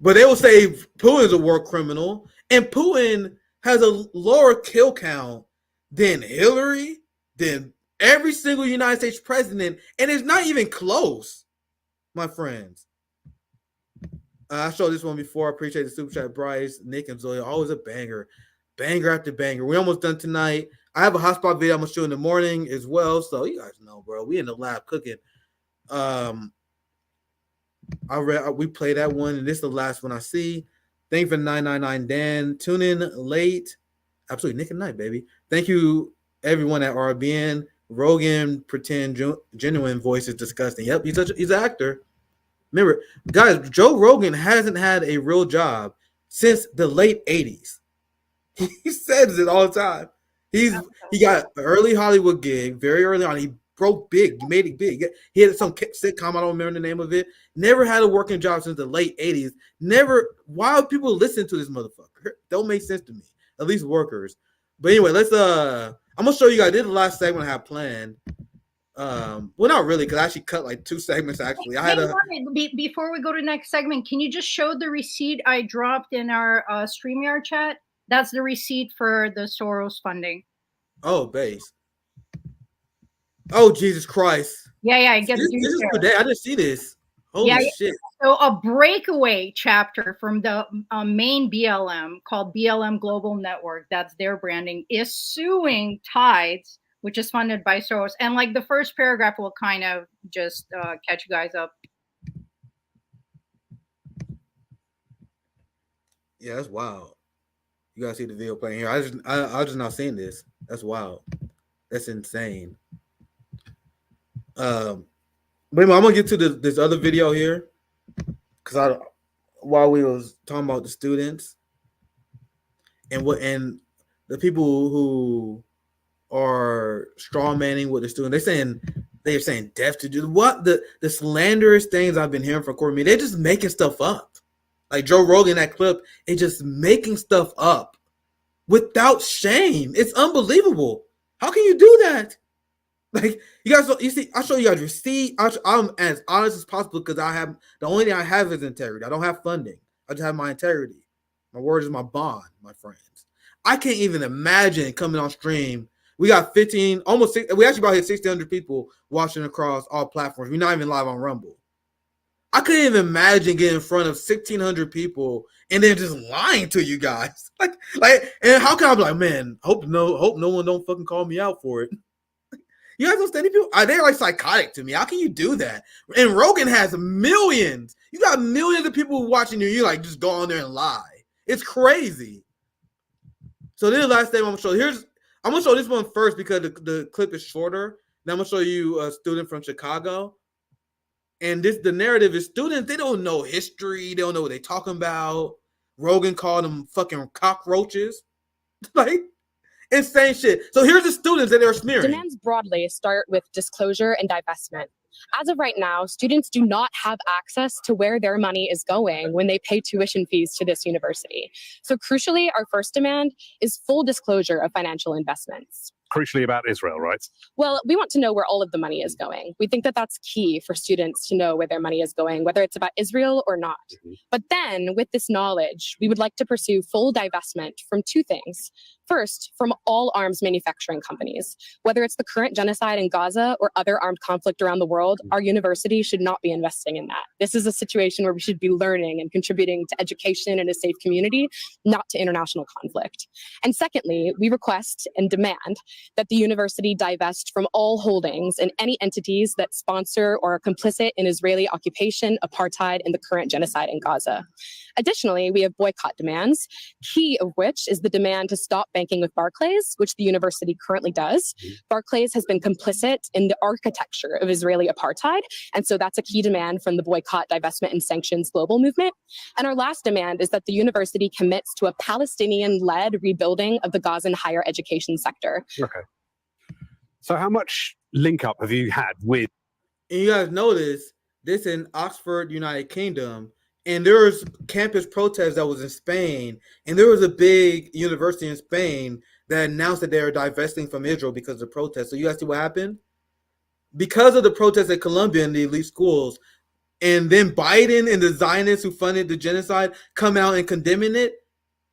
But they will say Putin's a war criminal, and Putin has a lower kill count than Hillary, than every single United States president, and it's not even close, my friends. I showed this one before. I appreciate the super chat, Bryce, Nick, and Zoe. Always a banger after banger. We're almost done tonight. I have a hotspot video I'm gonna show in the morning as well, so you guys know, bro. We in the lab cooking. We play that one, and this is the last one I see. Thank you for 999 Dan. Tune in late. Absolutely, Nick and Night, baby. Thank you, everyone at RBN. Rogan pretend genuine voice is disgusting. Yep, he's an actor. Remember, guys, Joe Rogan hasn't had a real job since the late 80s. He says it all the time. He got an early Hollywood gig very early on. He broke big. He made it big. He had some sitcom. I don't remember the name of it. Never had a working job since the late 80s. Never. Why would people listen to this motherfucker? Don't make sense to me. At least workers. But anyway, let's I'm gonna show you guys. This is the last segment I have planned. Well, not really, because I actually cut like 2 segments. Actually, Before we go to the next segment, can you just show the receipt I dropped in our StreamYard chat? That's the receipt for the Soros funding. Oh, base. Oh, Jesus Christ. Yeah, I get this is today. I didn't see this. Holy shit. So a breakaway chapter from the main BLM called BLM Global Network, that's their branding, is suing Tides, which is funded by Soros. And like the first paragraph will kind of just catch you guys up. Yeah, that's wild. You gotta see the video playing here. I just not seeing this. That's wild. That's insane. But anyway, I'm gonna get to this other video here, because while we was talking about the students and the people who are strawmanning with the students, they're saying death to do what the slanderous things I've been hearing from Courtney. They're just making stuff up. Like Joe Rogan, that clip, is just making stuff up without shame. It's unbelievable. How can you do that? Like, you see, I'll show you guys receipt. I'm as honest as possible because the only thing I have is integrity. I don't have funding. I just have my integrity. My word is my bond, my friends. I can't even imagine coming on stream. We got we actually about hit 1,600 people watching across all platforms. We're not even live on Rumble. I couldn't even imagine getting in front of 1,600 people and then just lying to you guys. Like, and how can I be like, man, hope no one don't fucking call me out for it. You guys don't stand people. They're like psychotic to me. How can you do that? And Rogan has millions. You got millions of people watching you. You like just go on there and lie. It's crazy. So this is the last thing I'm gonna show. I'm gonna show this one first because the clip is shorter. Then I'm gonna show you a student from Chicago. And the narrative is students, they don't know history. They don't know what they're talking about. Rogan called them fucking cockroaches. Like, insane shit. So here's the students that they're smearing. Demands broadly start with disclosure and divestment. As of right now, students do not have access to where their money is going when they pay tuition fees to this university. So crucially, our first demand is full disclosure of financial investments. Crucially about Israel, right? Well, we want to know where all of the money is going. We think that that's key for students to know where their money is going, whether it's about Israel or not. But then with this knowledge, we would like to pursue full divestment from 2 things. First, from all arms manufacturing companies. Whether it's the current genocide in Gaza or other armed conflict around the world, our university should not be investing in that. This is a situation where we should be learning and contributing to education in a safe community, not to international conflict. And secondly, we request and demand that the university divest from all holdings in any entities that sponsor or are complicit in Israeli occupation, apartheid, and the current genocide in Gaza. Additionally, we have boycott demands, key of which is the demand to stop banking with Barclays, which the university currently does. Barclays has been complicit in the architecture of Israeli apartheid, and so that's a key demand from the boycott, divestment, and sanctions global movement. And our last demand is that the university commits to a Palestinian-led rebuilding of the Gazan higher education sector. Okay. So how much link up have you had with? And you guys notice this in Oxford, United Kingdom, and there was campus protest that was in Spain, and there was a big university in Spain that announced that they were divesting from Israel because of the protest. So you guys see what happened? Because of the protest at Columbia and the elite schools, and then Biden and the Zionists who funded the genocide come out and condemning it,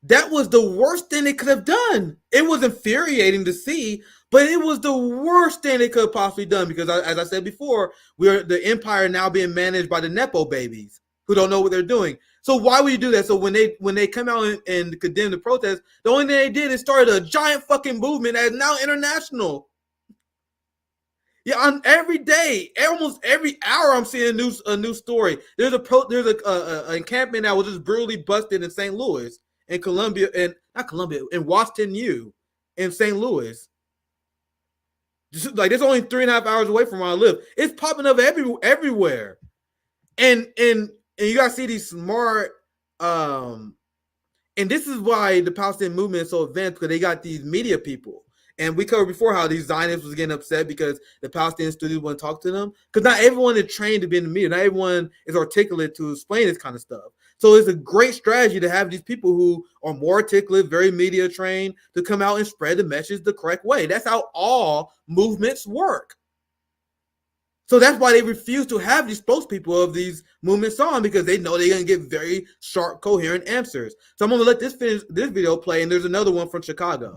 that was the worst thing they could have done. It was infuriating to see, but it was the worst thing they could have possibly done because, as I said before, we're the empire now being managed by the Nepo babies who don't know what they're doing. So why would you do that? So when they come out and condemn the protest, the only thing they did is started a giant fucking movement that is now international. Yeah, on every day, almost every hour, I'm seeing a new story. There's a encampment that was just brutally busted in St. Louis, in Columbia, and not Columbia, in Washington U, in St. Louis. Just, like, it's only 3.5 hours away from where I live. It's popping up everywhere, and you gotta see these smart. And this is why the Palestinian movement is so advanced, because they got these media people. And we covered before how these Zionists was getting upset because the Palestinian students wouldn't talk to them. Because not everyone is trained to be in the media. Not everyone is articulate to explain this kind of stuff. So it's a great strategy to have these people who are more articulate, very media trained, to come out and spread the message the correct way. That's how all movements work. So that's why they refuse to have these spokespeople of these movements on, because they know they're going to get very sharp, coherent answers. So I'm going to let this video play, and there's another one from Chicago.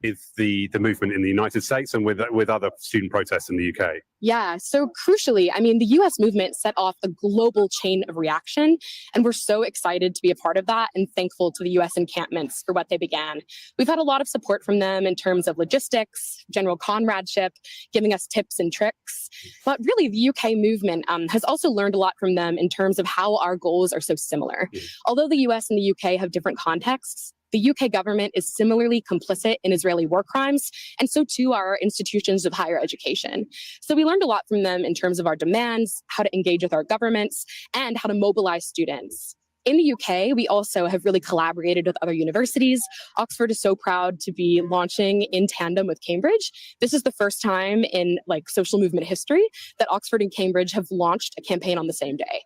With the movement in the United States and with other student protests in the UK? Yeah, so crucially, I mean, the US movement set off a global chain of reaction, and we're so excited to be a part of that and thankful to the US encampments for what they began. We've had a lot of support from them in terms of logistics, general comradeship, giving us tips and tricks. But really, the UK movement has also learned a lot from them in terms of how our goals are so similar. Although the US and the UK have different contexts, the UK government is similarly complicit in Israeli war crimes, and so too are our institutions of higher education. So we learned a lot from them in terms of our demands, how to engage with our governments, and how to mobilize students. In the UK, we also have really collaborated with other universities. Oxford is so proud to be launching in tandem with Cambridge. This is the first time in social movement history that Oxford and Cambridge have launched a campaign on the same day.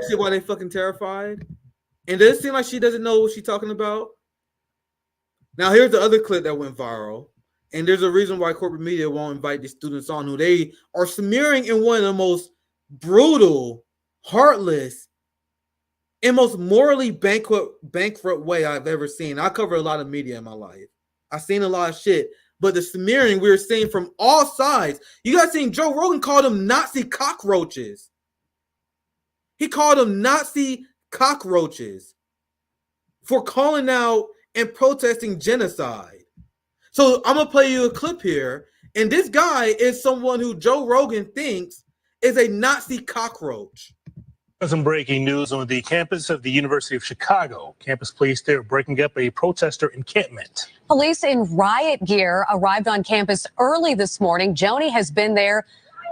See why they fucking terrified? And does it seem like she doesn't know what she's talking about? Now, here's the other clip that went viral. And there's a reason why corporate media won't invite these students on, who they are smearing in one of the most brutal, heartless, and most morally bankrupt way I've ever seen. I cover a lot of media in my life. I've seen a lot of shit. But the smearing we're seeing from all sides. You guys seen Joe Rogan call them Nazi cockroaches. He called them Nazi cockroaches for calling out and protesting genocide. So I'm gonna play you a clip here, and this guy is someone who Joe Rogan thinks is a Nazi cockroach. Some breaking news on the campus of the University of Chicago. Campus police there breaking up a protester encampment. Police in riot gear arrived on campus early this morning. Joni has been there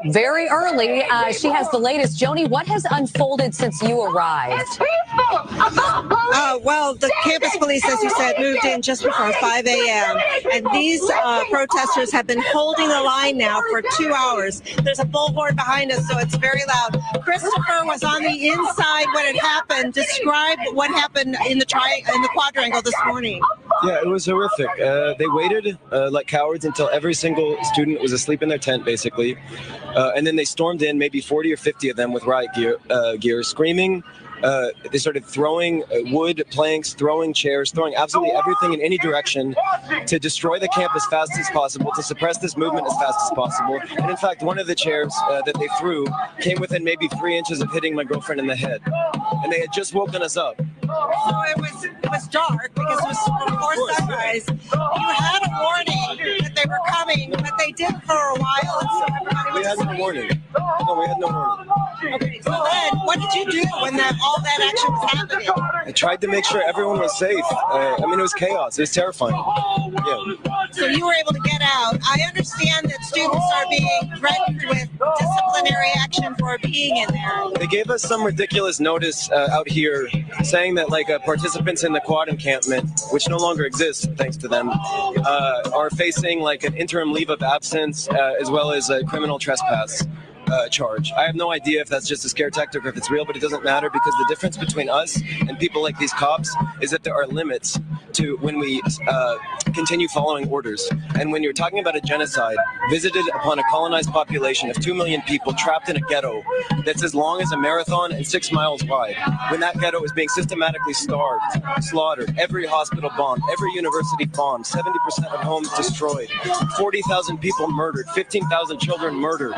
very early. She has the latest. Joni, what has unfolded since you arrived? Well, the campus police, as you said, moved in just before 5 a.m. And these protesters have been holding the line now for 2 hours. There's a bullhorn behind us, so it's very loud. Christopher was on the inside when it happened. Describe what happened in the quadrangle this morning. Yeah, it was horrific. They waited like cowards until every single student was asleep in their tent, basically. And then they stormed in, maybe 40 or 50 of them with riot gear, screaming. They started throwing wood planks, throwing chairs, throwing absolutely everything in any direction to destroy the camp as fast as possible, to suppress this movement as fast as possible. And in fact, one of the chairs that they threw came within maybe 3 inches of hitting my girlfriend in the head. And they had just woken us up. So it was dark because it was before sunrise. You had a warning that they were coming, but they did for a while. And so everybody was We had no warning. No, we had no warning. Okay, so then what did you do when all that action was happening? I tried to make sure everyone was safe. I mean, it was chaos. It was terrifying. Yeah. So you were able to get out. I understand that students are being threatened with disciplinary action for being in there. They gave us some ridiculous notice out here saying that participants in the quad encampment, which no longer exists thanks to them, are facing an interim leave of absence as well as a criminal trespass charge. I have no idea if that's just a scare tactic or if it's real, but it doesn't matter because the difference between us and people like these cops is that there are limits to when we continue following orders. And when you're talking about a genocide visited upon a colonized population of 2 million people trapped in a ghetto that's as long as a marathon and 6 miles wide, when that ghetto is being systematically starved, slaughtered, every hospital bombed, every university bombed, 70% of homes destroyed, 40,000 people murdered, 15,000 children murdered,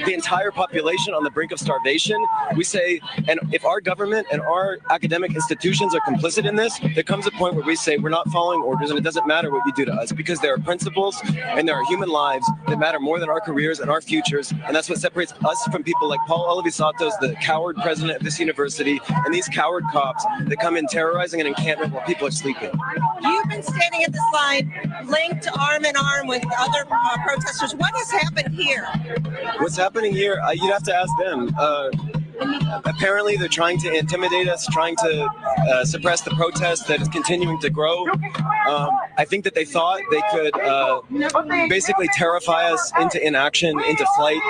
the entire population on the brink of starvation, we say, and if our government and our academic institutions are complicit in this, there comes a point where we say we're not following orders and it doesn't matter what you do to us, because there are principles and there are human lives that matter more than our careers and our futures, and that's what separates us from people like Paul Olivisatos, the coward president of this university, and these coward cops that come in terrorizing an encampment while people are sleeping. You've been standing at this line linked arm in arm with other protesters. What has happened here? What's happening here, you'd have to ask them. Apparently, they're trying to intimidate us, trying to suppress the protest that is continuing to grow. I think that they thought they could basically terrify us into inaction, into flight.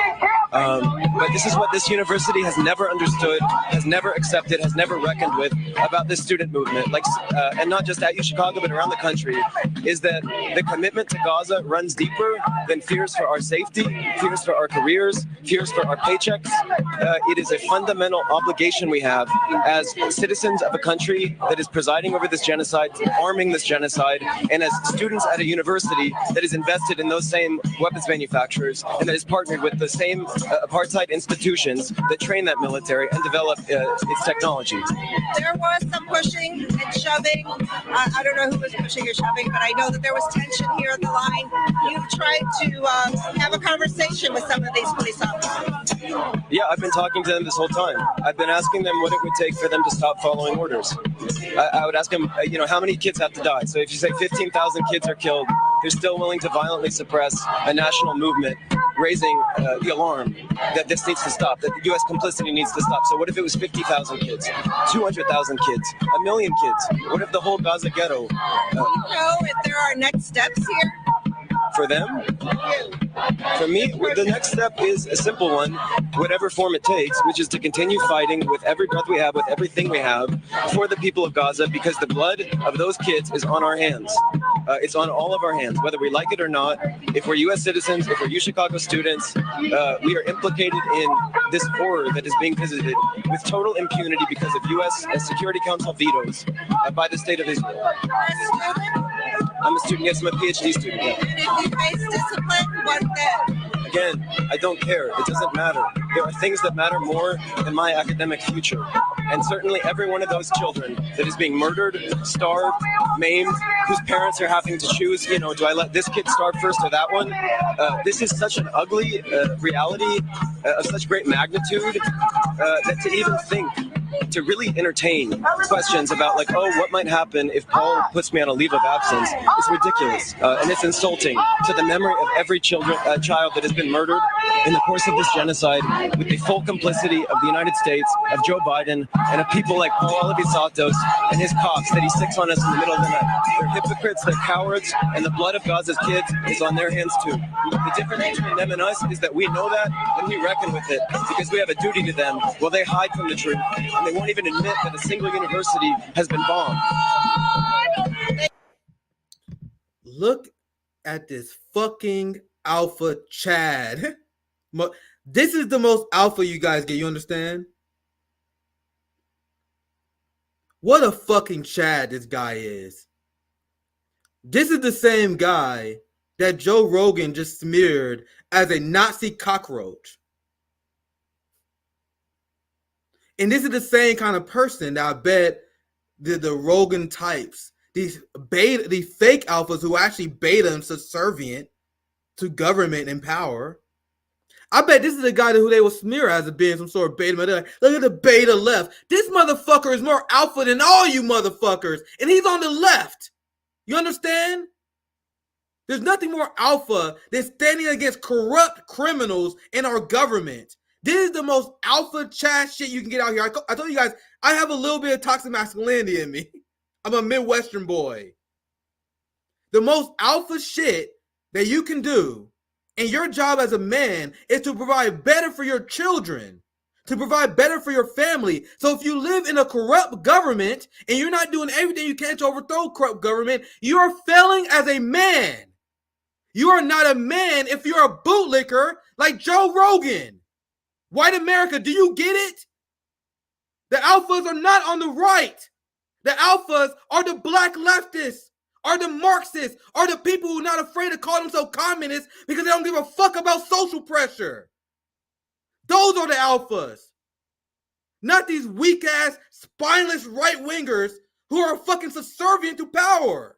But this is what this university has never understood, has never accepted, has never reckoned with about this student movement, and not just at UChicago, but around the country, is that the commitment to Gaza runs deeper than fears for our safety, fears for our careers, fears for our paychecks. It is a fundamental obligation we have as citizens of a country that is presiding over this genocide, arming this genocide, and as students at a university that is invested in those same weapons manufacturers and that is partnered with the same apartheid institutions that train that military and develop its technology. There was some pushing and shoving. I don't know who was pushing or shoving, but I know that there was tension here at the line. You tried to have a conversation with some of these police officers. Yeah, I've been talking to them this whole time. I've been asking them what it would take for them to stop following orders. I would ask them, how many kids have to die? So if you say 15,000 kids are killed, they're still willing to violently suppress a national movement, raising the alarm that this needs to stop, that the U.S. complicity needs to stop. So what if it was 50,000 kids, 200,000 kids, 1 million kids? What if the whole Gaza ghetto? Do you know if there are next steps here? For them? For me, the next step is a simple one, whatever form it takes, which is to continue fighting with every breath we have, with everything we have, for the people of Gaza, because the blood of those kids is on our hands. It's on all of our hands, whether we like it or not. If we're U.S. citizens, if we're UChicago students, we are implicated in this horror that is being visited with total impunity because of U.S. Security Council vetoes by the state of Israel. I'm a student, yes, I'm a PhD student. Yeah. And if you face discipline, what then? Again, I don't care. It doesn't matter. There are things that matter more than my academic future. And certainly every one of those children that is being murdered, starved, maimed, whose parents are having to choose, do I let this kid starve first or that one? This is such an ugly reality of such great magnitude that to even think, to really entertain questions about what might happen if Paul puts me on a leave of absence is ridiculous. And it's insulting to the memory of every child that has been murdered in the course of this genocide with the full complicity of the United States, of Joe Biden, and of people like Paul Olivisatos and his cops that he sticks on us in the middle of the night. They're hypocrites, they're cowards, and the blood of Gaza's kids is on their hands too. The difference between them and us is that we know that and we reckon with it because we have a duty to them while they hide from the truth. And they won't even admit that a single university has been bombed. Look at this fucking alpha Chad. This is the most alpha you guys get, you understand? What a fucking Chad this guy is. This is the same guy that Joe Rogan just smeared as a Nazi cockroach. And this is the same kind of person that I bet the Rogan types, these fake alphas who actually beta and subservient to government and power. I bet this is the guy who they will smear as being some sort of beta. Like, look at the beta left. This motherfucker is more alpha than all you motherfuckers. And he's on the left. You understand? There's nothing more alpha than standing against corrupt criminals in our government. This is the most alpha Chad shit you can get out here. I told you guys, I have a little bit of toxic masculinity in me. I'm a Midwestern boy. The most alpha shit that you can do, and your job as a man, is to provide better for your children. to provide better for your family. So if you live in a corrupt government and you're not doing everything you can to overthrow corrupt government, you are failing as a man. You are not a man if you're a bootlicker like Joe Rogan. White America, do you get it? The alphas are not on the right. The alphas are the black leftists, are the Marxists, are the people who are not afraid to call themselves communists because they don't give a fuck about social pressure. Those are the alphas. Not these weak-ass, spineless right-wingers who are fucking subservient to power.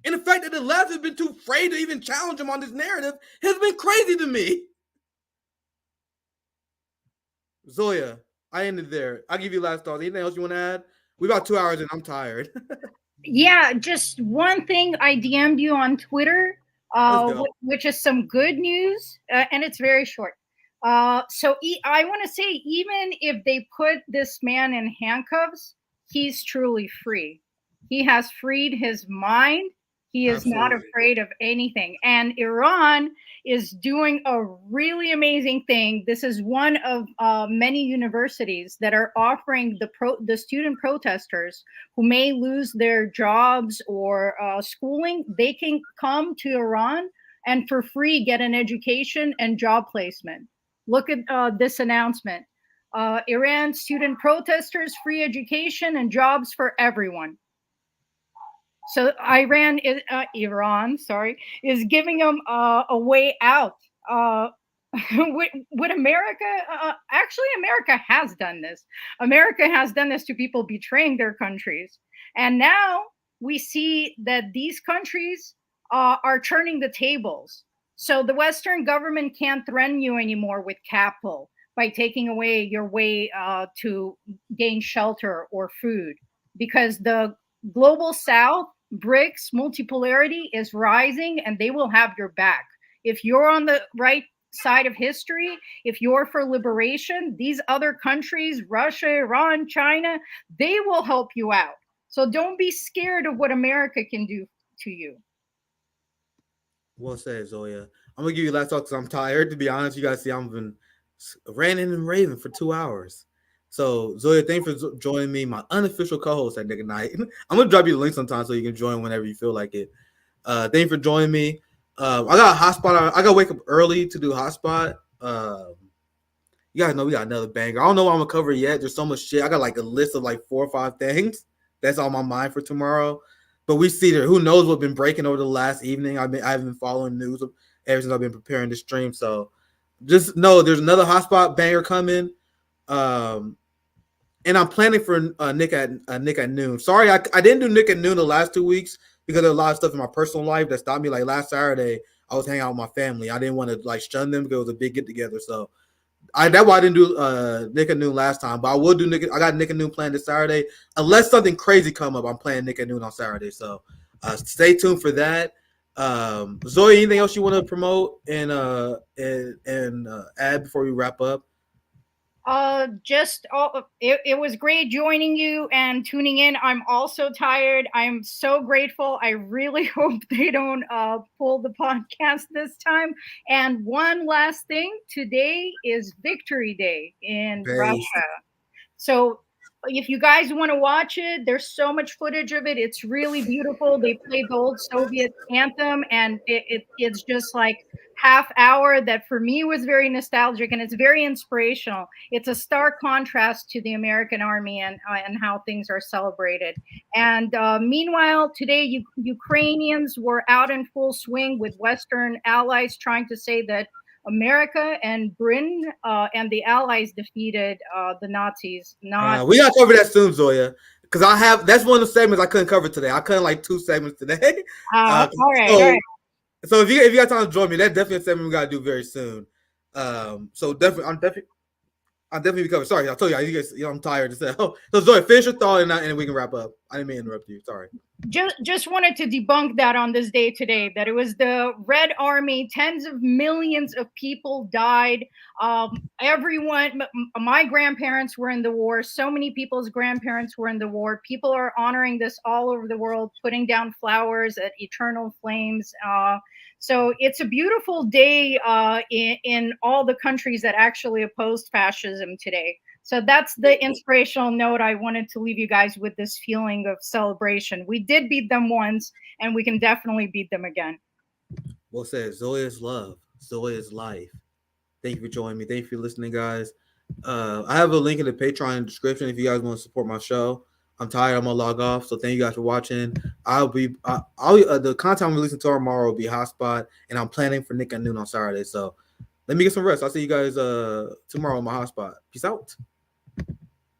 And the fact that the left has been too afraid to even challenge them on this narrative has been crazy to me. Zoya, I ended there. I'll give you last thoughts. Anything else you want to add? We're about 2 hours and I'm tired. Yeah, just one thing. I DM'd you on Twitter, which is some good news, and it's very short. So I want to say, even if they put this man in handcuffs, he's truly free. He has freed his mind. He is not afraid of anything. And Iran is doing a really amazing thing. This is one of many universities that are offering the student protesters who may lose their jobs or schooling, they can come to Iran and for free get an education and job placement. Look at this announcement. Iran student protesters, free education and jobs for everyone. So Iran is giving them a way out. Would America, actually America has done this. America has done this to people betraying their countries. And now we see that these countries are turning the tables. So the Western government can't threaten you anymore with capital by taking away your way to gain shelter or food, because the global South, BRICS, multipolarity is rising and they will have your back. If you're on the right side of history, if you're for liberation, these other countries, Russia, Iran, China, they will help you out. So don't be scared of what America can do to you. Well said, Zoya. I'm going to give you last talk because I'm tired. To be honest, you guys see I've been ranting and raving for 2 hours. So, Zoya, thanks for joining me, my unofficial co-host at Nick at Night. I'm going to drop you the link sometime so you can join whenever you feel like it. Thanks for joining me. I got a hotspot. I got to wake up early to do hotspot. You guys know we got another banger. I don't know what I'm going to cover yet. There's so much shit. I got like a list of like 4 or 5 things that's on my mind for tomorrow. But we see there. Who knows what's been breaking over the last evening. I've been following news ever since I've been preparing this stream. So just know there's another hotspot banger coming. And I'm planning for Nick at noon. Sorry, I didn't do Nick at noon the last 2 weeks because there's a lot of stuff in my personal life that stopped me. Like last Saturday, I was hanging out with my family. I didn't want to like shun them because it was a big get together. So that's why I didn't do Nick at noon last time. But I will do Nick. I got Nick at noon planned this Saturday. Unless something crazy come up, I'm playing Nick at noon on Saturday. So stay tuned for that. Zoe, anything else you want to promote and add before we wrap up? It was great joining you and tuning in. I'm also tired. I'm so grateful. I really hope they don't pull the podcast this time. And one last thing, today is Victory Day in Russia. So if you guys want to watch it, there's so much footage of it. It's really beautiful. They played the old Soviet anthem, and it's just like half hour that for me was very nostalgic, and it's very inspirational. It's a stark contrast to the American army and how things are celebrated. And meanwhile, today Ukrainians were out in full swing with Western allies trying to say that America and Britain and the Allies defeated the Nazis. We gotta cover that soon, Zoya, because that's one of the segments I couldn't cover today. I couldn't like 2 segments today. All right. So if you got time to join me, that's definitely a segment we gotta do very soon. So definitely be covered. Sorry, I told you I'm tired. So Zoya, finish your thought and we can wrap up. I didn't mean to interrupt you. Sorry. Just wanted to debunk that on this day today, that it was the Red Army. Tens of millions of people died. Everyone, my grandparents were in the war. So many people's grandparents were in the war. People are honoring this all over the world, putting down flowers at eternal flames. So it's a beautiful day in all the countries that actually opposed fascism today. So that's the inspirational note I wanted to leave you guys with, this feeling of celebration. We did beat them once, and we can definitely beat them again. Well said. Zoe is love. Zoe is life. Thank you for joining me. Thank you for listening, guys. I have a link in the Patreon description if you guys want to support my show. I'm tired. I'm gonna log off. So thank you guys for watching. The content I'm releasing tomorrow will be Hotspot, and I'm planning for Nick at noon on Saturday. So let me get some rest. I'll see you guys tomorrow on my Hotspot. Peace out.